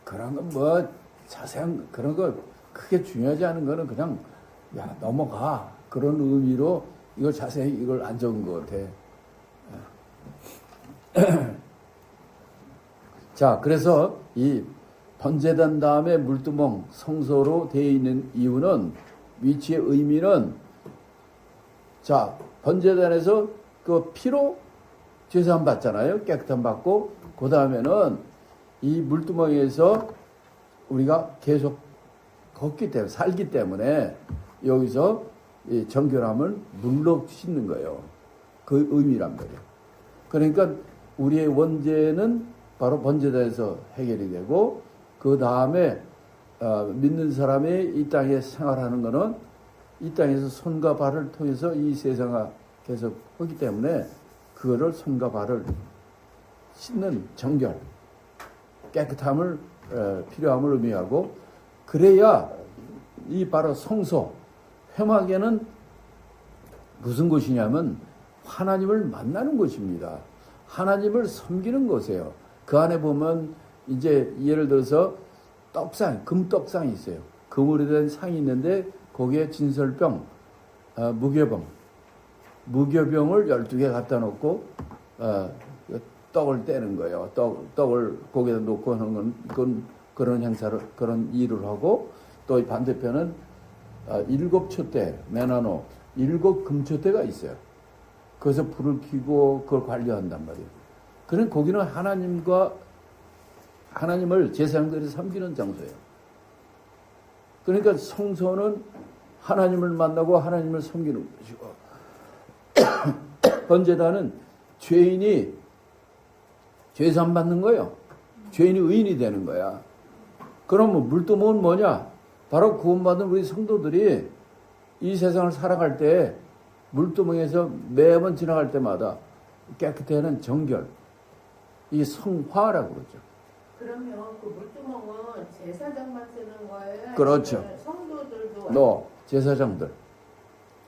그런 건 뭐, 자세한, 그런 거 크게 중요하지 않은 거는 그냥, 넘어가. 그런 의미로 이걸 자세히 이걸 안 적은 것 같아. 자, 그래서 이 번제단 다음에 물두멍 성소로 되어 있는 이유는 위치의 의미는 자, 번제단에서 그 피로 제사함 받잖아요. 깨끗함 받고 그 다음에는 이 물두멍에서 우리가 계속 걷기 때문에 살기 때문에 여기서 이 정결함을 물로 씻는 거예요. 그 의미란 말이에요. 그러니까 우리의 원죄는 바로 번제단에서 해결이 되고 그 다음에 믿는 사람이 이 땅에 생활하는 것은 이 땅에서 손과 발을 통해서 이 세상을 계속 하기 때문에 그거를 손과 발을 씻는 정결, 깨끗함을 필요함을 의미하고 그래야 이 바로 성소, 회막에는 무슨 곳이냐면 하나님을 만나는 곳입니다. 하나님을 섬기는 곳이에요. 그 안에 보면 이제 예를 들어서 떡상, 금떡상이 있어요. 금으로 된 상이 있는데 거기에 진설병, 무교병을 12개 갖다 놓고 떡을 떼는 거예요. 떡을 거기다 놓고 하는 건 그런 행사를, 그런 일을 하고 또 반대편은 7촛대, 메나노, 7금촛대가 있어요. 거기서 불을 켜고 그걸 관리한단 말이에요. 그런 거기는 하나님을 제사장들이 섬기는 장소예요. 그러니까 성소는 하나님을 만나고 하나님을 섬기는 것이고 번제단은 죄인이 죄산 받는 거예요. 죄인이 의인이 되는 거야. 그러면 물두멍은 뭐냐? 바로 구원받은 우리 성도들이 이 세상을 살아갈 때 물두멍에서 매번 지나갈 때마다 깨끗해하는 정결, 이 성화라고 그러죠. 그러면 그 물두멍은 제사장만 쓰는 거예요? 그렇죠. 아니면 성도들도 제사장들,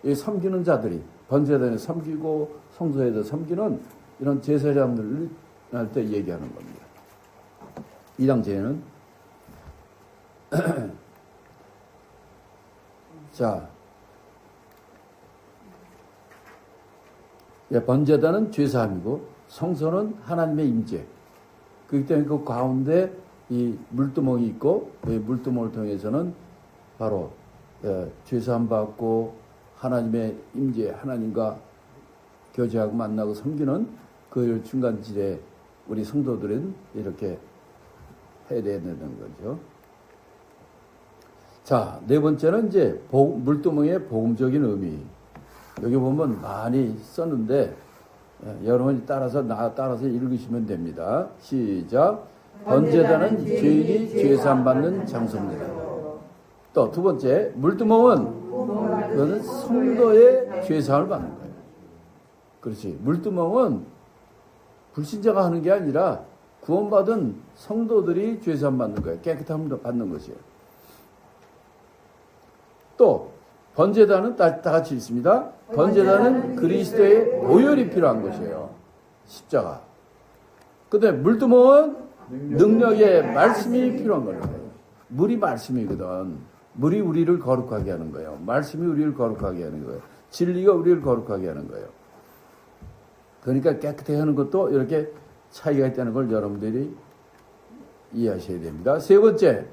이 섬기는 자들이 번제단에 섬기고 성소에서 섬기는 이런 제사장들 할 때 얘기하는 겁니다. 이 당시에는 자, 번제단은 죄사함이고 성소는 하나님의 임재. 그렇기 때문에 그 가운데 이 물두멍이 있고 이 물두멍을 통해서는 바로 죄사함 받고 하나님의 임재 하나님과 교제하고 만나고 섬기는 그 중간지대 우리 성도들은 이렇게 해야 되는 거죠. 자, 네 번째는 이제 물두멍의 복음적인 의미. 여기 보면 많이 썼는데 여러분이 따라서 읽으시면 됩니다. 시작. 번제단은 죄인이 죄사함 받는 장소입니다. 또 두 번째, 물두멍은 그거는 성도의 죄사함을 받는 거예요. 그렇지. 물두멍은 불신자가 하는 게 아니라 구원받은 성도들이 죄사함 받는 거예요. 깨끗함을 받는 것이에요. 또 번제단은 다 같이 있습니다. 번제단은 그리스도의 오열이 필요한 것이에요. 십자가. 근데 물두멍은 능력의 말씀이 필요한 거예요. 물이 말씀이거든. 물이 우리를 거룩하게 하는 거예요. 말씀이 우리를 거룩하게 하는 거예요. 진리가 우리를 거룩하게 하는 거예요. 그러니까 깨끗하게 하는 것도 이렇게 차이가 있다는 걸 여러분들이 이해하셔야 됩니다. 세 번째,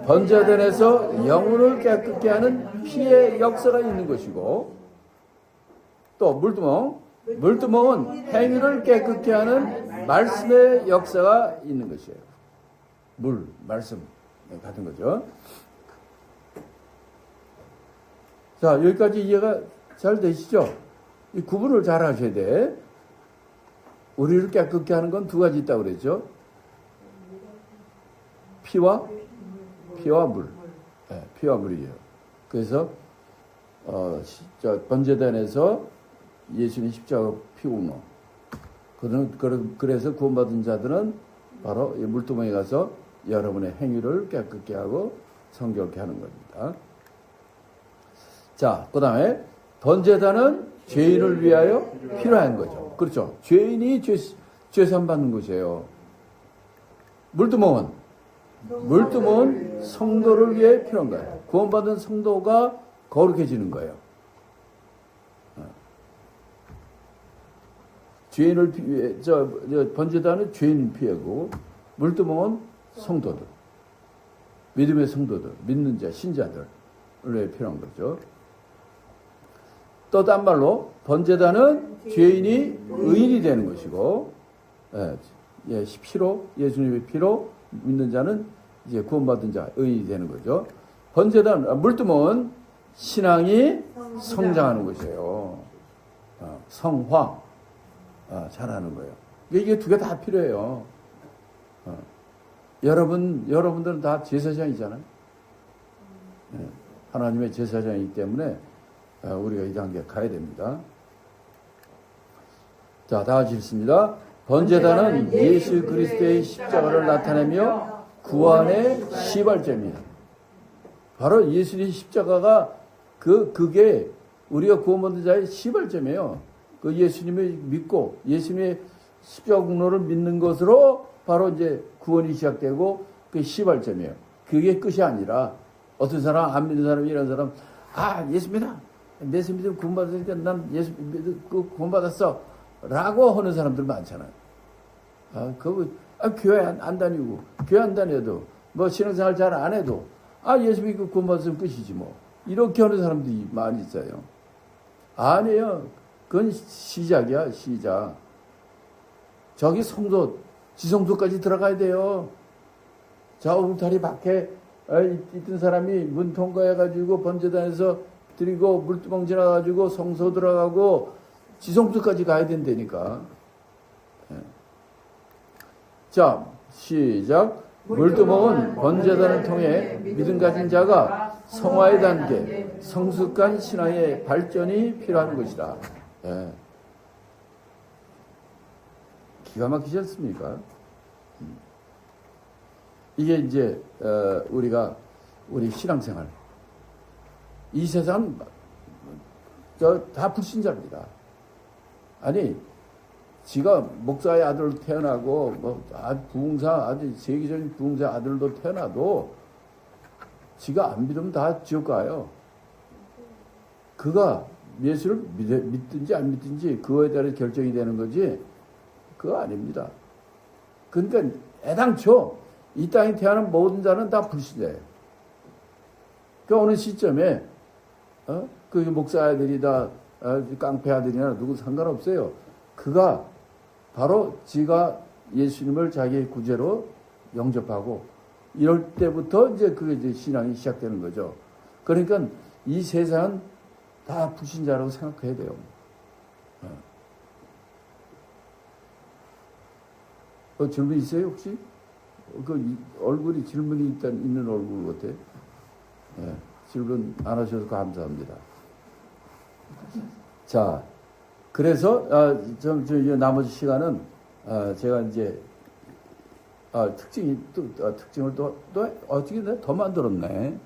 번제단에서 영혼을 깨끗게 하는 피의 역사가 있는 것이고, 또 물두멍은 행위를 깨끗게 하는 말씀의 역사가 있는 것이에요. 말씀 같은 거죠. 자, 여기까지 이해가 잘 되시죠? 이 구분을 잘 하셔야 돼. 우리를 깨끗게 하는 건 두 가지 있다고 그랬죠. 피와 물. 네, 피와 물이에요. 그래서 번제단에서 예수님 십자가 피 공로. 그래서 구원받은 자들은 바로 이 물두멍에 가서 여러분의 행위를 깨끗게 하고 성결케 하는 겁니다. 자, 그 다음에 번제단은 죄인을 위하여 필요한 거죠. 그렇죠. 죄인이 죄사함 받는 것이에요. 물두멍은 성도를 위해 필요한 거예요. 구원받은 성도가 거룩해지는 거예요. 죄인을 번제단은 죄인 피하고 물두멍은 성도들, 믿음의 성도들, 믿는 자, 신자들을 위해 필요한 거죠. 또 딴 말로 번제단은 죄인이 의인이 되는 것이고, 피로 예수님의 피로 믿는 자는 이제 구원받은 자, 의인이 되는 거죠. 물두멍은 신앙이 성장하는 것이에요. 성화 잘하는 거예요. 이게 두 개 다 필요해요. 여러분들은 다 제사장이잖아요. 하나님의 제사장이기 때문에 우리가 이 단계에 가야 됩니다. 자, 다 같이 읽습니다. 번제단은 예수 그리스도의 십자가를 나타내며 구원의 시발점이에요. 바로 예수의 십자가가 그게 우리가 구원받는 자의 시발점이에요. 그 예수님을 믿고 예수님의 십자가 공로를 믿는 것으로 바로 이제 구원이 시작되고 그 시발점이에요. 그게 끝이 아니라 어떤 사람 안 믿는 사람 이런 사람 예수 믿어. 예수 믿으면 구원받으니까 난 예수 믿고 구원받았어 라고 하는 사람들 많잖아요. 교회 안 다니고 교회 안 다녀도 뭐 신앙생활 잘 안 해도 예수 믿고 구원받으면 끝이지 뭐 이렇게 하는 사람들이 많이 있어요. 아니에요. 그건 시작이야. 시작. 저기 지성소까지 들어가야 돼요. 저 울타리 밖에 있던 사람이 문 통과해가지고 번제단에서 드리고 물두멍 지나가지고 성소 들어가고 지성소까지 가야 된다니까. 자, 시작. 물두멍은 번제단을 통해 믿음 가진 자가 성화의 단계, 성숙한 신앙의 발전이 필요한 것이다. 기가 막히지 않습니까? 이게 이제 우리 신앙생활 이 세상 다 불신자입니다. 아니 지가 목사의 아들 태어나고 아주 세계적인 부흥사 아들도 태어나도 지가 안 믿으면 다 지옥 가요. 그가 예수를 믿든지 안 믿든지 그거에 따라 결정이 되는 거지 그거 아닙니다. 그러니까 애당초 이 땅에 태어난 모든 자는 다 불신자예요. 그 어느 시점에 그 목사 아들이다, 깡패 아들이나 누구 상관없어요. 그가 바로 지가 예수님을 자기의 구제로 영접하고 이럴 때부터 이제 그게 이제 신앙이 시작되는 거죠. 그러니까 이 세상은 다 불신자라고 생각해야 돼요. 질문 있어요 혹시? 얼굴이 질문이 있는 얼굴 같아. 질문 안 하셔서 감사합니다. 자, 그래서 나머지 시간은 제가 이제 특징을 또 어떻게 더 만들었네.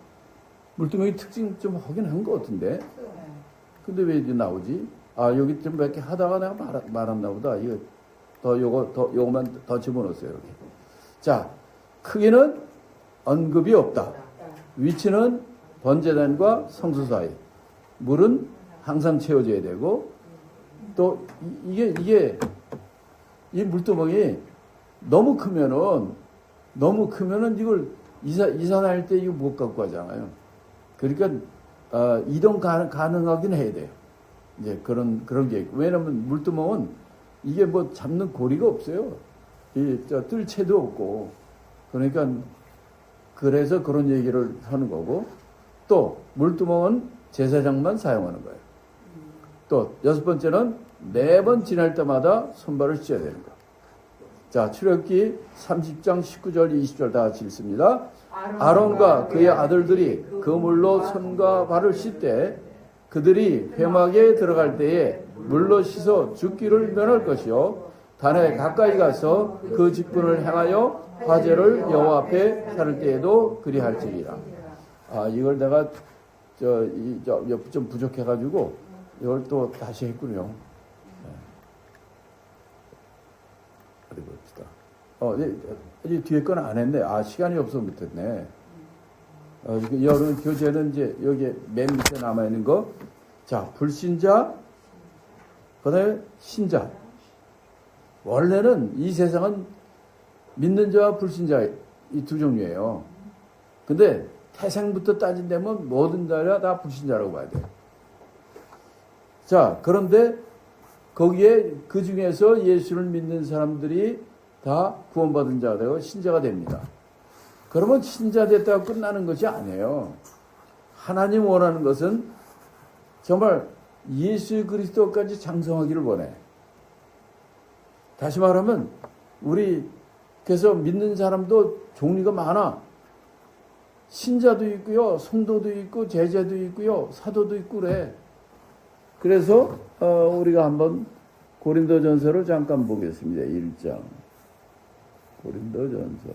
물뚱이 특징 좀 하긴 한 것 같은데. 근데 왜 이제 나오지? 여기 좀 몇 개 하다가 내가 말았나 보다. 이거 요거만 더 집어넣었어요, 여기. 자, 크기는 언급이 없다. 위치는 번제단과 성소 사이. 물은 항상 채워져야 되고, 또, 이 물두멍이 너무 크면은 이걸 이사 다닐 때 이거 못 갖고 가잖아요. 그러니까, 이동 가능하긴 해야 돼요. 이제 그런 게 있고. 왜냐면 물두멍은 이게 뭐 잡는 고리가 없어요. 뜰채도 없고. 그러니까, 그래서 그런 얘기를 하는 거고. 또, 물두멍은 제사장만 사용하는 거예요. 또, 6번째는 매번 지날 때마다 손발을 씻어야 되는 거. 자, 출애굽기 30장 19절, 20절 다 같이 읽습니다. 아론과 그의 아들들이 그 물로 손과 발을 씻되 그들이 회막에 들어갈 때에 물로 씻어 죽기를 면할 것이요 단에 가까이 가서 그 직분을 행하여 화제를 여호와 앞에 살을 때에도 그리할지니라. 이걸 내가 좀 부족해가지고 이걸 또 다시 했군요. 어디 봅시다. 이 뒤에 건 안 했네. 시간이 없어서 못했네. 여름 교재는 이제 여기 맨 밑에 남아있는 거. 자, 불신자, 그 다음에 신자. 원래는 이 세상은 믿는 자와 불신자 이 두 종류예요. 근데 태생부터 따진다면 모든 자가 다 불신자라고 봐야 돼요. 자, 그런데 거기에 그 중에서 예수를 믿는 사람들이 다 구원받은 자가 되고 신자가 됩니다. 그러면 신자 됐다고 끝나는 것이 아니에요. 하나님 원하는 것은 정말 예수 그리스도까지 장성하기를 원해. 다시 말하면 우리께서 믿는 사람도 종류가 많아. 신자도 있고요, 성도도 있고, 제자도 있고요, 사도도 있고 그래. 그래서 우리가 한번 고린도전서를 잠깐 보겠습니다. 1장 고린도전서.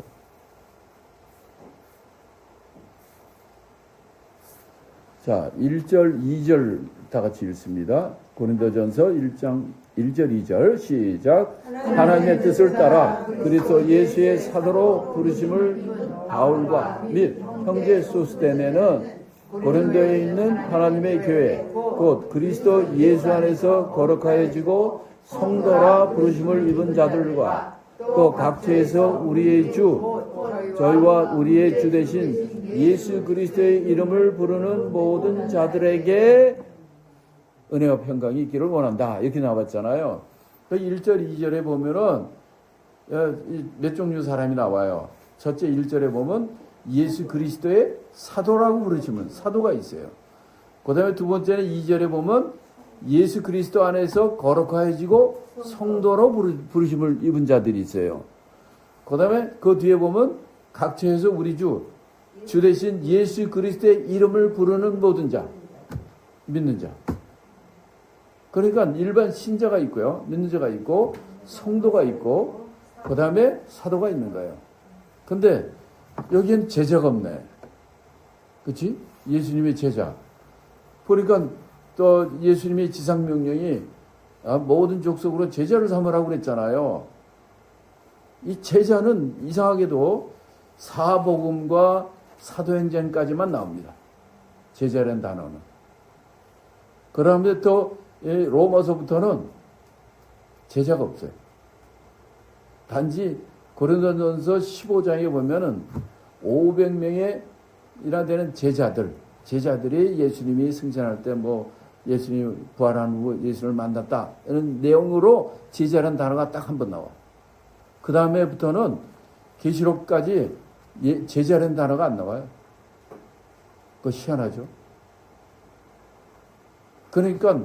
자, 1절, 2절 다 같이 읽습니다. 고린도전서 1장 1절, 2절 시작. 하나님의 뜻을 따라 그리스도 예수의 사도로 부르심을 바울과 및 형제 소스데네는 고린도에 있는 하나님의 교회 곧 그리스도 예수 안에서 거룩하여지고 성도라 부르심을 입은 자들과 또 각처에서 우리의 주 저희와 우리의 주 되신 예수 그리스도의 이름을 부르는 모든 자들에게 은혜와 평강이 있기를 원한다. 이렇게 나왔잖아요. 1절, 2절에 보면은 몇 종류 사람이 나와요. 첫째 1절에 보면 예수 그리스도의 사도라고 부르시면 사도가 있어요. 그 다음에 두 번째는 2절에 보면 예수 그리스도 안에서 거룩하여지고 성도로 부르심을 입은 자들이 있어요. 그 다음에 그 뒤에 보면 각처에서 우리 주 대신 예수 그리스도의 이름을 부르는 모든 자, 믿는 자. 그러니까 일반 신자가 있고요. 믿는 자가 있고 성도가 있고 그 다음에 사도가 있는 거예요. 근데 여기엔 제자가 없네. 그치? 예수님의 제자. 그러니까 또 예수님의 지상명령이 모든 족속으로 제자를 삼으라고 그랬잖아요. 이 제자는 이상하게도 사복음과 사도행전까지만 나옵니다. 제자라는 단어는. 그런데 또 로마서부터는 제자가 없어요. 단지 고린도전서 15장에 보면은 500명의 이나 되는 제자들이 예수님이 승천할 때 뭐 예수님 부활한 후 예수를 만났다 이런 내용으로 제자라는 단어가 딱 한 번 나와. 그 다음에부터는 계시록까지 제자라는 단어가 안 나와요. 그거 희한하죠. 그러니까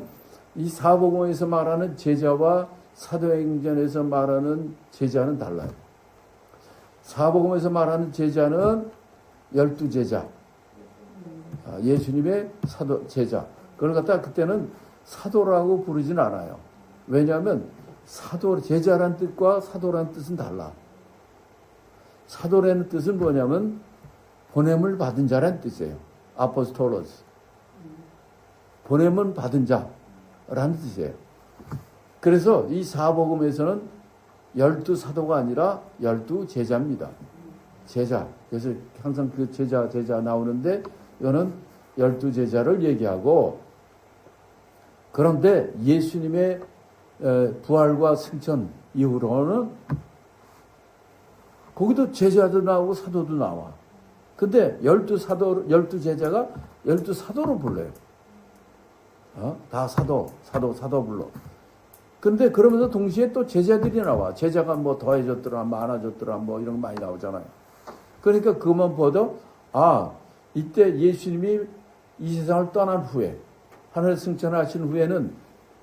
이 사복음에서 말하는 제자와 사도행전에서 말하는 제자는 달라요. 사복음에서 말하는 제자는 12제자. 예수님의 사도, 제자. 그걸 갖다가 그때는 사도라고 부르진 않아요. 왜냐하면 사도, 제자란 뜻과 사도란 뜻은 달라. 사도라는 뜻은 뭐냐면 보냄을 받은 자라는 뜻이에요. 아포스톨로스. 보냄을 받은 자라는 뜻이에요. 그래서 이 사복음에서는 12사도가 아니라 12제자입니다. 제자. 그래서 항상 그 제자 나오는데 이거는 12제자를 얘기하고 그런데 예수님의 부활과 승천 이후로는 거기도 제자도 나오고 사도도 나와. 근데 12제자가 12사도로 불러요. 다 사도 불러. 근데 그러면서 동시에 또 제자들이 나와. 제자가 뭐 더해졌더라, 많아졌더라, 뭐 이런 거 많이 나오잖아요. 그러니까 그것만 봐도, 이때 예수님이 이 세상을 떠난 후에, 하늘 승천하신 후에는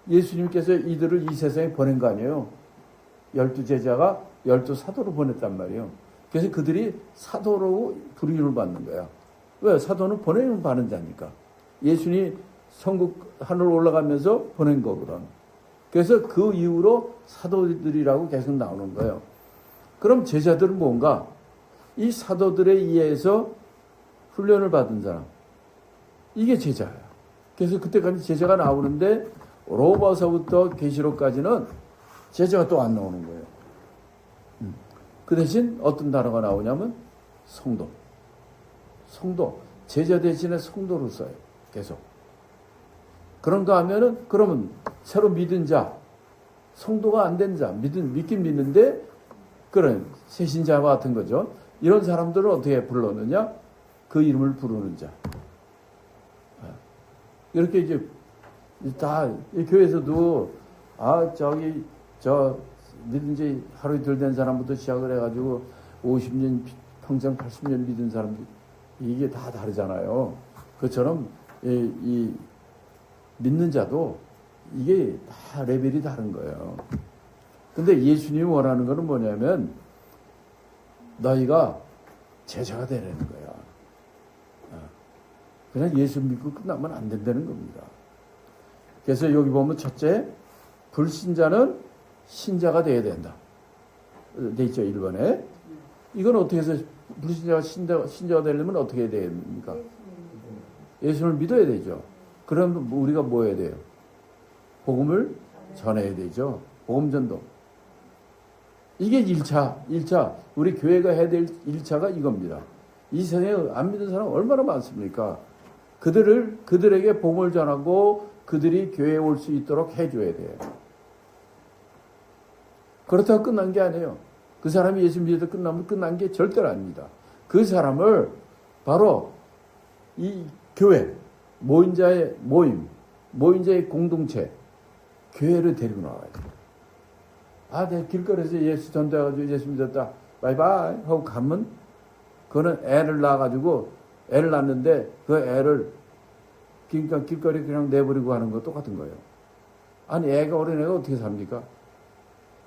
예수님께서 이들을 이 세상에 보낸 거 아니에요. 12제자가 12사도로 보냈단 말이에요. 그래서 그들이 사도로 부름을 받는 거야. 왜? 사도는 보냄을 받는 자니까. 예수님이 천국 하늘 올라가면서 보낸 거거든. 그래서 그 이후로 사도들이라고 계속 나오는 거예요. 그럼 제자들은 뭔가? 이 사도들에 의해서 훈련을 받은 사람. 이게 제자예요. 그래서 그때까지 제자가 나오는데 로마서부터 계시록까지는 제자가 또 안 나오는 거예요. 그 대신 어떤 단어가 나오냐면 성도. 제자 대신에 성도로 써요. 계속. 그런가 하면은 그러면 새로 믿은 자, 성도가 안 된 자, 믿긴 믿는데 그런 새신자와 같은 거죠. 이런 사람들을 어떻게 불렀느냐? 그 이름을 부르는 자. 이렇게 이제 다 이 교회에서도 믿은 지 하루 이틀 된 사람부터 시작을 해가지고 50년, 평생 80년 믿은 사람들 이게 다 다르잖아요. 그처럼 이 믿는 자도 이게 다 레벨이 다른 거예요. 근데 예수님이 원하는 거는 뭐냐면 너희가 제자가 되라는 거야. 그냥 예수 믿고 끝나면 안 된다는 겁니다. 그래서 여기 보면 첫째, 불신자는 신자가 돼야 된다. 돼 있죠, 1번에. 이건 어떻게 해서 불신자가 신자가 되려면 어떻게 해야 됩니까? 예수를 믿어야 되죠. 그럼 우리가 뭐 해야 돼요? 복음을 전해야 되죠. 복음 전도. 이게 1차. 우리 교회가 해야 될 1차가 이겁니다. 이 세상에 안 믿는 사람 얼마나 많습니까? 그들에게 복음을 전하고 그들이 교회에 올 수 있도록 해줘야 돼요. 그렇다고 끝난 게 아니에요. 그 사람이 예수 믿어도 끝나면 끝난 게 절대로 아닙니다. 그 사람을 바로 이 교회, 모인자의 공동체, 교회를 데리고 나와야 돼요. 내가 길거리에서 예수 전도해가지고 예수 믿었다. 바이바이 하고 가면 그거는 애를 낳았는데 그 애를 그러니까 길거리에 그냥 내버리고 하는 거 똑같은 거예요. 어린애가 어떻게 삽니까?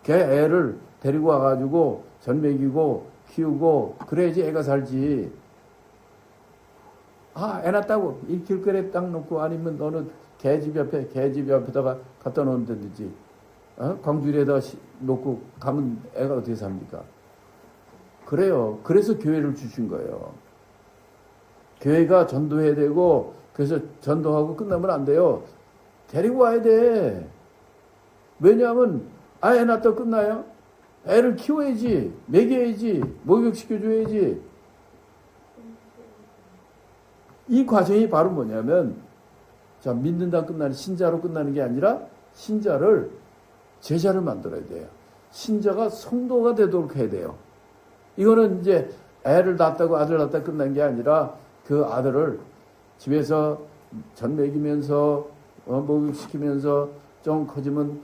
걔 애를 데리고 와가지고 전 먹이고 키우고 그래야지 애가 살지. 애 낳았다고 이 길거리에 딱 놓고 아니면 너는 개집 옆에다가 갖다 놓는다든지 광주리에다가 놓고 가면 애가 어떻게 삽니까? 그래요. 그래서 교회를 주신 거예요. 교회가 전도해야 되고 그래서 전도하고 끝나면 안 돼요. 데리고 와야 돼. 왜냐하면 애 낳았다 끝나요? 애를 키워야지, 먹여야지, 목욕시켜줘야지. 이 과정이 바로 뭐냐면 믿는다 끝나는 신자로 끝나는 게 아니라 신자를 제자를 만들어야 돼요. 신자가 성도가 되도록 해야 돼요. 이거는 이제 애를 낳았다고 아들 낳았다 끝난 게 아니라 그 아들을 집에서 전 먹이면서 목욕시키면서 좀 커지면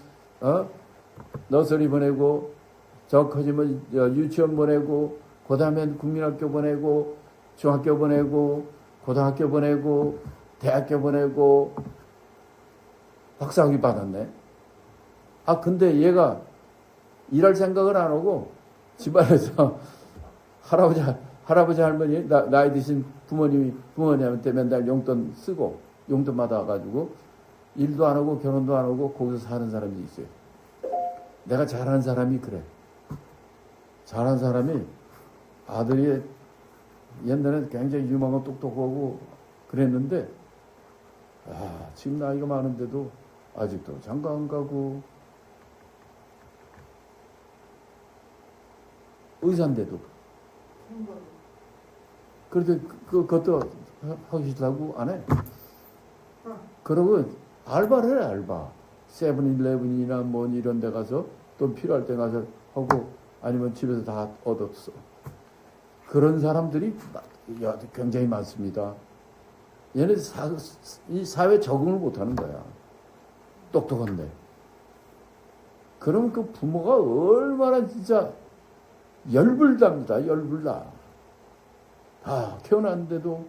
너서리 보내고 저 커지면 유치원 보내고 그 다음에 국민학교 보내고 중학교 보내고 고등학교 보내고 대학교 보내고 박사학위 받았네. 아 근데 얘가 일할 생각을 안 하고 집안에서 할아버지 할머니 나이 드신 부모님한테 맨날 용돈 쓰고 용돈 받아가지고 일도 안 하고 결혼도 안 하고 거기서 사는 사람이 있어요. 내가 잘하는 사람이 그래. 잘하는 사람이 아들이 옛날에 굉장히 유망하고 똑똑하고 그랬는데 지금 나이가 많은데도 아직도 장가 안 가고 의사인데도 그런데 그것도 하기 싫다고 안 해. 그러고 알바를 해. 알바 세븐일레븐이나 뭐 이런 데 가서 또 필요할 때 가서 하고 아니면 집에서 다 얻었어. 그런 사람들이 굉장히 많습니다. 얘는 이 사회에 적응을 못하는 거야. 똑똑한데. 그러면 그 부모가 얼마나 진짜 열불납니다. 열불나. 태어났는데도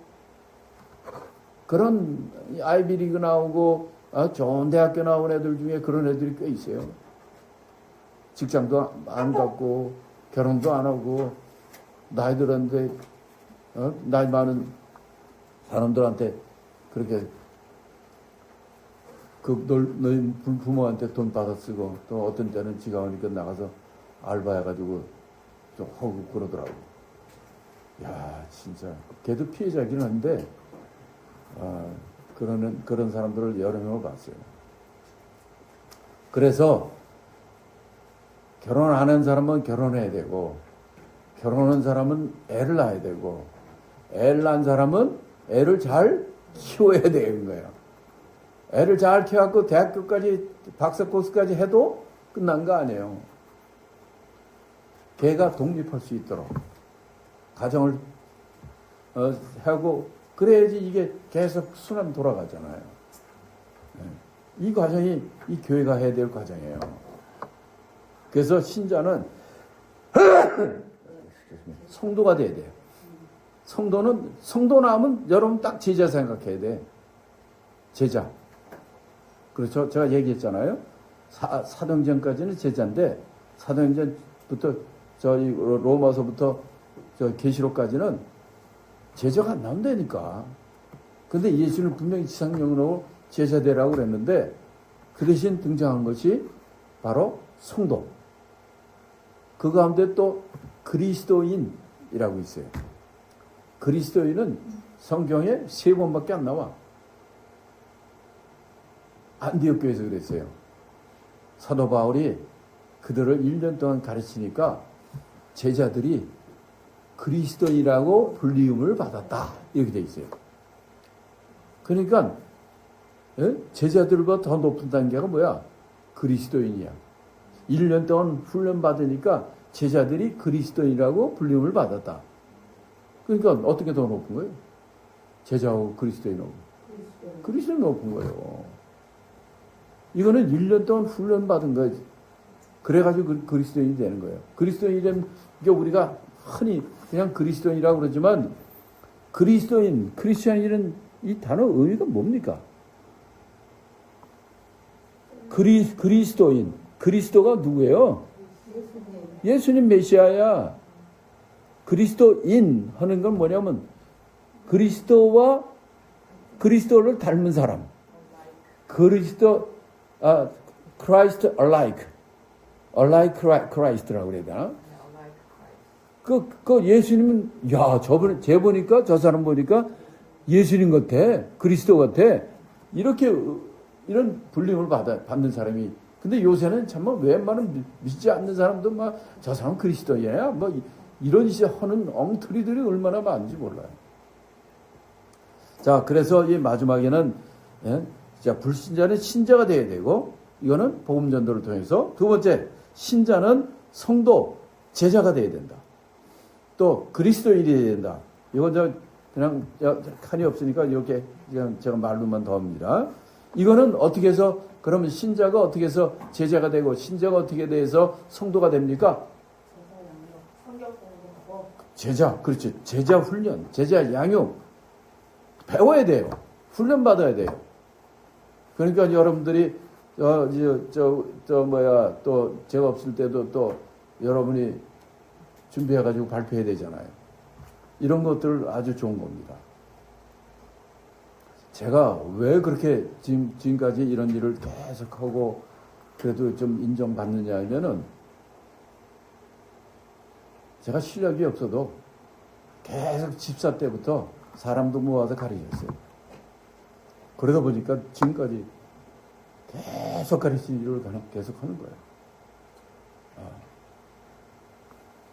그런 아이비리그 나오고 좋은 대학교 나온 애들 중에 그런 애들이 꽤 있어요. 직장도 안 갖고 결혼도 안 하고 나이 들었는데 나이 많은 사람들한테 그렇게 너희 부모한테 돈 받아 쓰고 또 어떤 때는 지가 오니까 나가서 알바해가지고 좀 하고 그러더라고. 야 진짜 걔도 피해자긴 한데 그런 사람들을 여러 명을 봤어요. 그래서 결혼 안 한 사람은 결혼해야 되고 결혼한 사람은 애를 낳아야 되고 애를 낳은 사람은 애를 잘 키워야 되는 거예요. 애를 잘 키워갖고 대학교까지 박사 코스까지 해도 끝난 거 아니에요. 걔가 독립할 수 있도록 가정을 하고 그래야지 이게 계속 순환 돌아가잖아요. 이 과정이 이 교회가 해야 될 과정이에요. 그래서 신자는 성도가 돼야 돼요. 성도 나오면 여러분 딱 제자 생각해야 돼. 제자. 그렇죠. 제가 얘기했잖아요. 사도행전까지는 제자인데 사도행전부터 저희 로마서부터 저 계시록까지는 제자가 안 나온다니까. 근데 예수는 분명히 지상명으로 제자 되라고 그랬는데 그 대신 등장한 것이 바로 성도. 그 가운데 또 그리스도인이라고 있어요. 그리스도인은 성경에 3번밖에 안 나와. 안디옥 교회에서 그랬어요. 사도 바울이 그들을 1년 동안 가르치니까 제자들이 그리스도인이라고 불리움을 받았다. 이렇게 돼 있어요. 그러니까 제자들보다 더 높은 단계가 뭐야? 그리스도인이야. 1년 동안 훈련 받으니까 제자들이 그리스도인이라고 불리움을 받았다. 그러니까 어떻게 더 높은 거예요? 제자하고 그리스도인하고. 그리스도인 높은 거예요. 이거는 1년 동안 훈련 받은 거예요. 그래가지고 그리스도인이 되는 거예요. 그리스도인이라는 게 우리가 흔히 그냥 그리스도인이라고 그러지만 크리스천이라는 이 단어 의미가 뭡니까? 그리스도인. 그리스도가 누구예요? 예수님 메시아야. 그리스도인 하는 건 뭐냐면 그리스도를 닮은 사람. Christ alike Christ라고 그래야 되나? 그 예수님은 쟤 보니까 저 사람 보니까 예수님 같아, 그리스도 같아. 이런 불림을 받는 사람이. 근데 요새는 정말 웬만한 믿지 않는 사람도 막 저 사람 그리스도야, 뭐 이런 식의 하는 엉터리들이 얼마나 많은지 몰라요. 자, 그래서 이 마지막에는 자, 불신자는 신자가 돼야 되고 이거는 복음 전도를 통해서 두 번째 신자는 성도 제자가 돼야 된다. 또 그리스도인이 돼야 된다. 이건 그냥 칸이 없으니까 이렇게 그냥 제가 말로만 더 합니다. 이거는 어떻게 해서 그러면 신자가 어떻게 해서 제자가 되고 신자가 어떻게 돼서 성도가 됩니까? 성경 공부하고 제자, 그렇지. 제자 훈련, 제자 양육 배워야 돼요. 훈련 받아야 돼요. 그러니까 여러분들이 또 제가 없을 때도 또 여러분이 준비해가지고 발표해야 되잖아요. 이런 것들 아주 좋은 겁니다. 제가 왜 그렇게 지금까지 이런 일을 계속하고 그래도 좀 인정받느냐 하면은 제가 실력이 없어도 계속 집사 때부터 사람도 모아서 가르쳤어요. 그러다 보니까 지금까지 계속 가르치는 일을 계속 하는 거예요.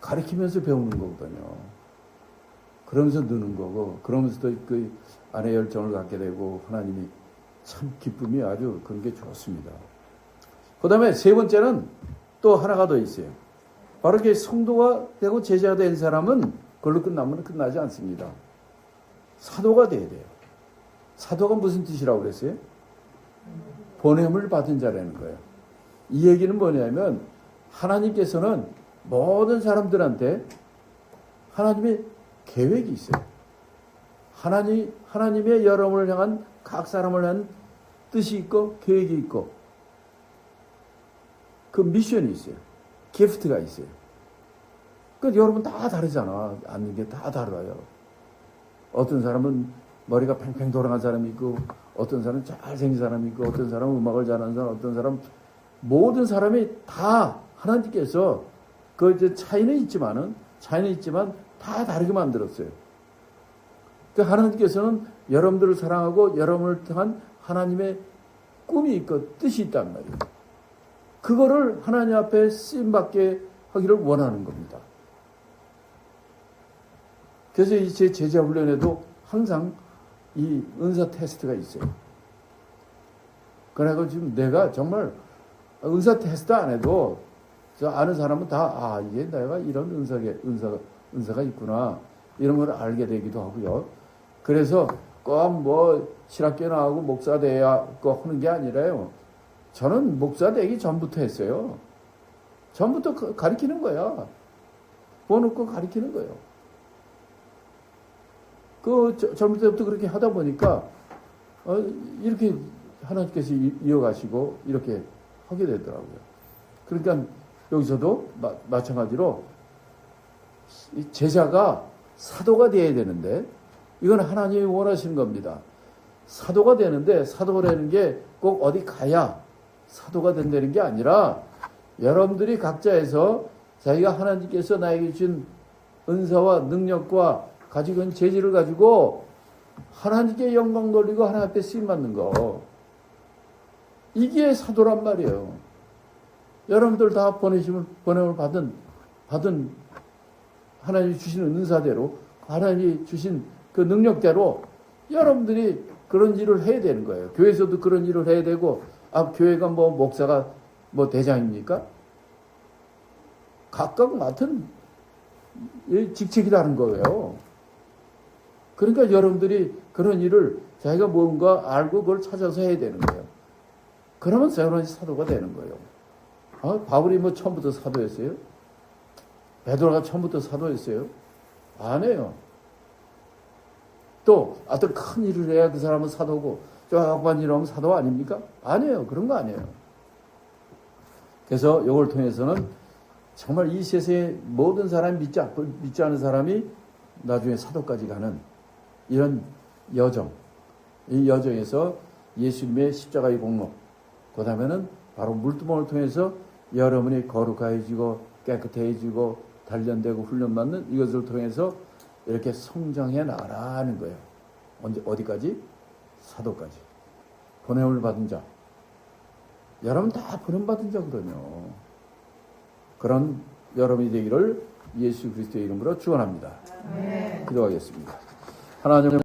가르치면서 배우는 거거든요. 그러면서 느는 거고, 그러면서도 그 안에 열정을 갖게 되고, 하나님이 참 기쁨이 아주 그런 게 좋습니다. 그 다음에 세 번째는 또 하나가 더 있어요. 바로 이렇게 성도가 되고 제자가 된 사람은 그걸로 끝나면 끝나지 않습니다. 사도가 돼야 돼요. 사도가 무슨 뜻이라고 그랬어요? 보냄을 받은 자라는 거예요. 이 얘기는 뭐냐면 하나님께서는 모든 사람들한테 하나님의 계획이 있어요. 하나님의 여러분을 향한 각 사람을 향한 뜻이 있고 계획이 있고 그 미션이 있어요. 기프트가 있어요. 그러니까 여러분 다 다르잖아. 앉는 게 다 달라요. 어떤 사람은 머리가 팽팽 돌아간 사람이 있고 어떤 사람은 잘생긴 사람이 있고 어떤 사람은 음악을 잘하는 사람 어떤 사람 모든 사람이 다 하나님께서 그 이제 차이는 있지만 다 다르게 만들었어요. 그 하나님께서는 여러분들을 사랑하고 여러분을 통한 하나님의 꿈이 있고 뜻이 있단 말이에요. 그거를 하나님 앞에 쓰임받게 하기를 원하는 겁니다. 그래서 이 제 제자 훈련에도 항상 이 은사 테스트가 있어요. 그래서 지금 내가 정말 은사 테스트 안 해도 저 아는 사람은 다 이게 내가 이런 은사가 있구나 이런 걸 알게 되기도 하고요. 그래서 꼭 뭐 신학교 나오고 목사 돼야 꼭 하는 게 아니라요. 저는 목사 되기 전부터 했어요. 전부터 가르치는 거야. 보놓고 가르치는 거예요. 전부터 그렇게 하다 보니까 이렇게 하나님께서 이어가시고 이렇게 하게 되더라고요. 그러니까 여기서도 마찬가지로 제자가 사도가 되어야 되는데 이건 하나님이 원하시는 겁니다. 사도가 되는데 사도라는 게 꼭 어디 가야 사도가 된다는 게 아니라 여러분들이 각자에서 자기가 하나님께서 나에게 주신 은사와 능력과 가지고 있는 재질을 가지고 하나님께 영광 돌리고 하나님 앞에 쓰임받는 거. 이게 사도란 말이에요. 여러분들 다 보냄을 받은 하나님이 주시는 은사대로 하나님이 주신 그 능력대로 여러분들이 그런 일을 해야 되는 거예요. 교회에서도 그런 일을 해야 되고 교회가 뭐 목사가 뭐 대장입니까? 각각 맡은 직책이 다른 거예요. 그러니까 여러분들이 그런 일을 자기가 뭔가 알고 그걸 찾아서 해야 되는 거예요. 그러면 새로운 사도가 되는 거예요. 바울이 뭐 처음부터 사도였어요? 베드로가 처음부터 사도였어요? 아니에요. 또 어떤 큰 일을 해야 그 사람은 사도고 조그만 일을 하면 사도 아닙니까? 아니에요. 그런 거 아니에요. 그래서 이걸 통해서는 정말 이 세상의 모든 사람이 믿지 않은 사람이 나중에 사도까지 가는 이런 여정, 이 여정에서 예수님의 십자가의 공로, 그 다음에는 바로 물두멍을 통해서 여러분이 거룩해지고 깨끗해지고 단련되고 훈련받는 이것을 통해서 이렇게 성장해 나가라는 거예요. 어디까지? 사도까지. 보냄을 받은 자. 여러분 다 보냄 받은 자거든요. 그런 여러분이 되기를 예수 그리스도의 이름으로 축원합니다. 기도하겠습니다. 하나님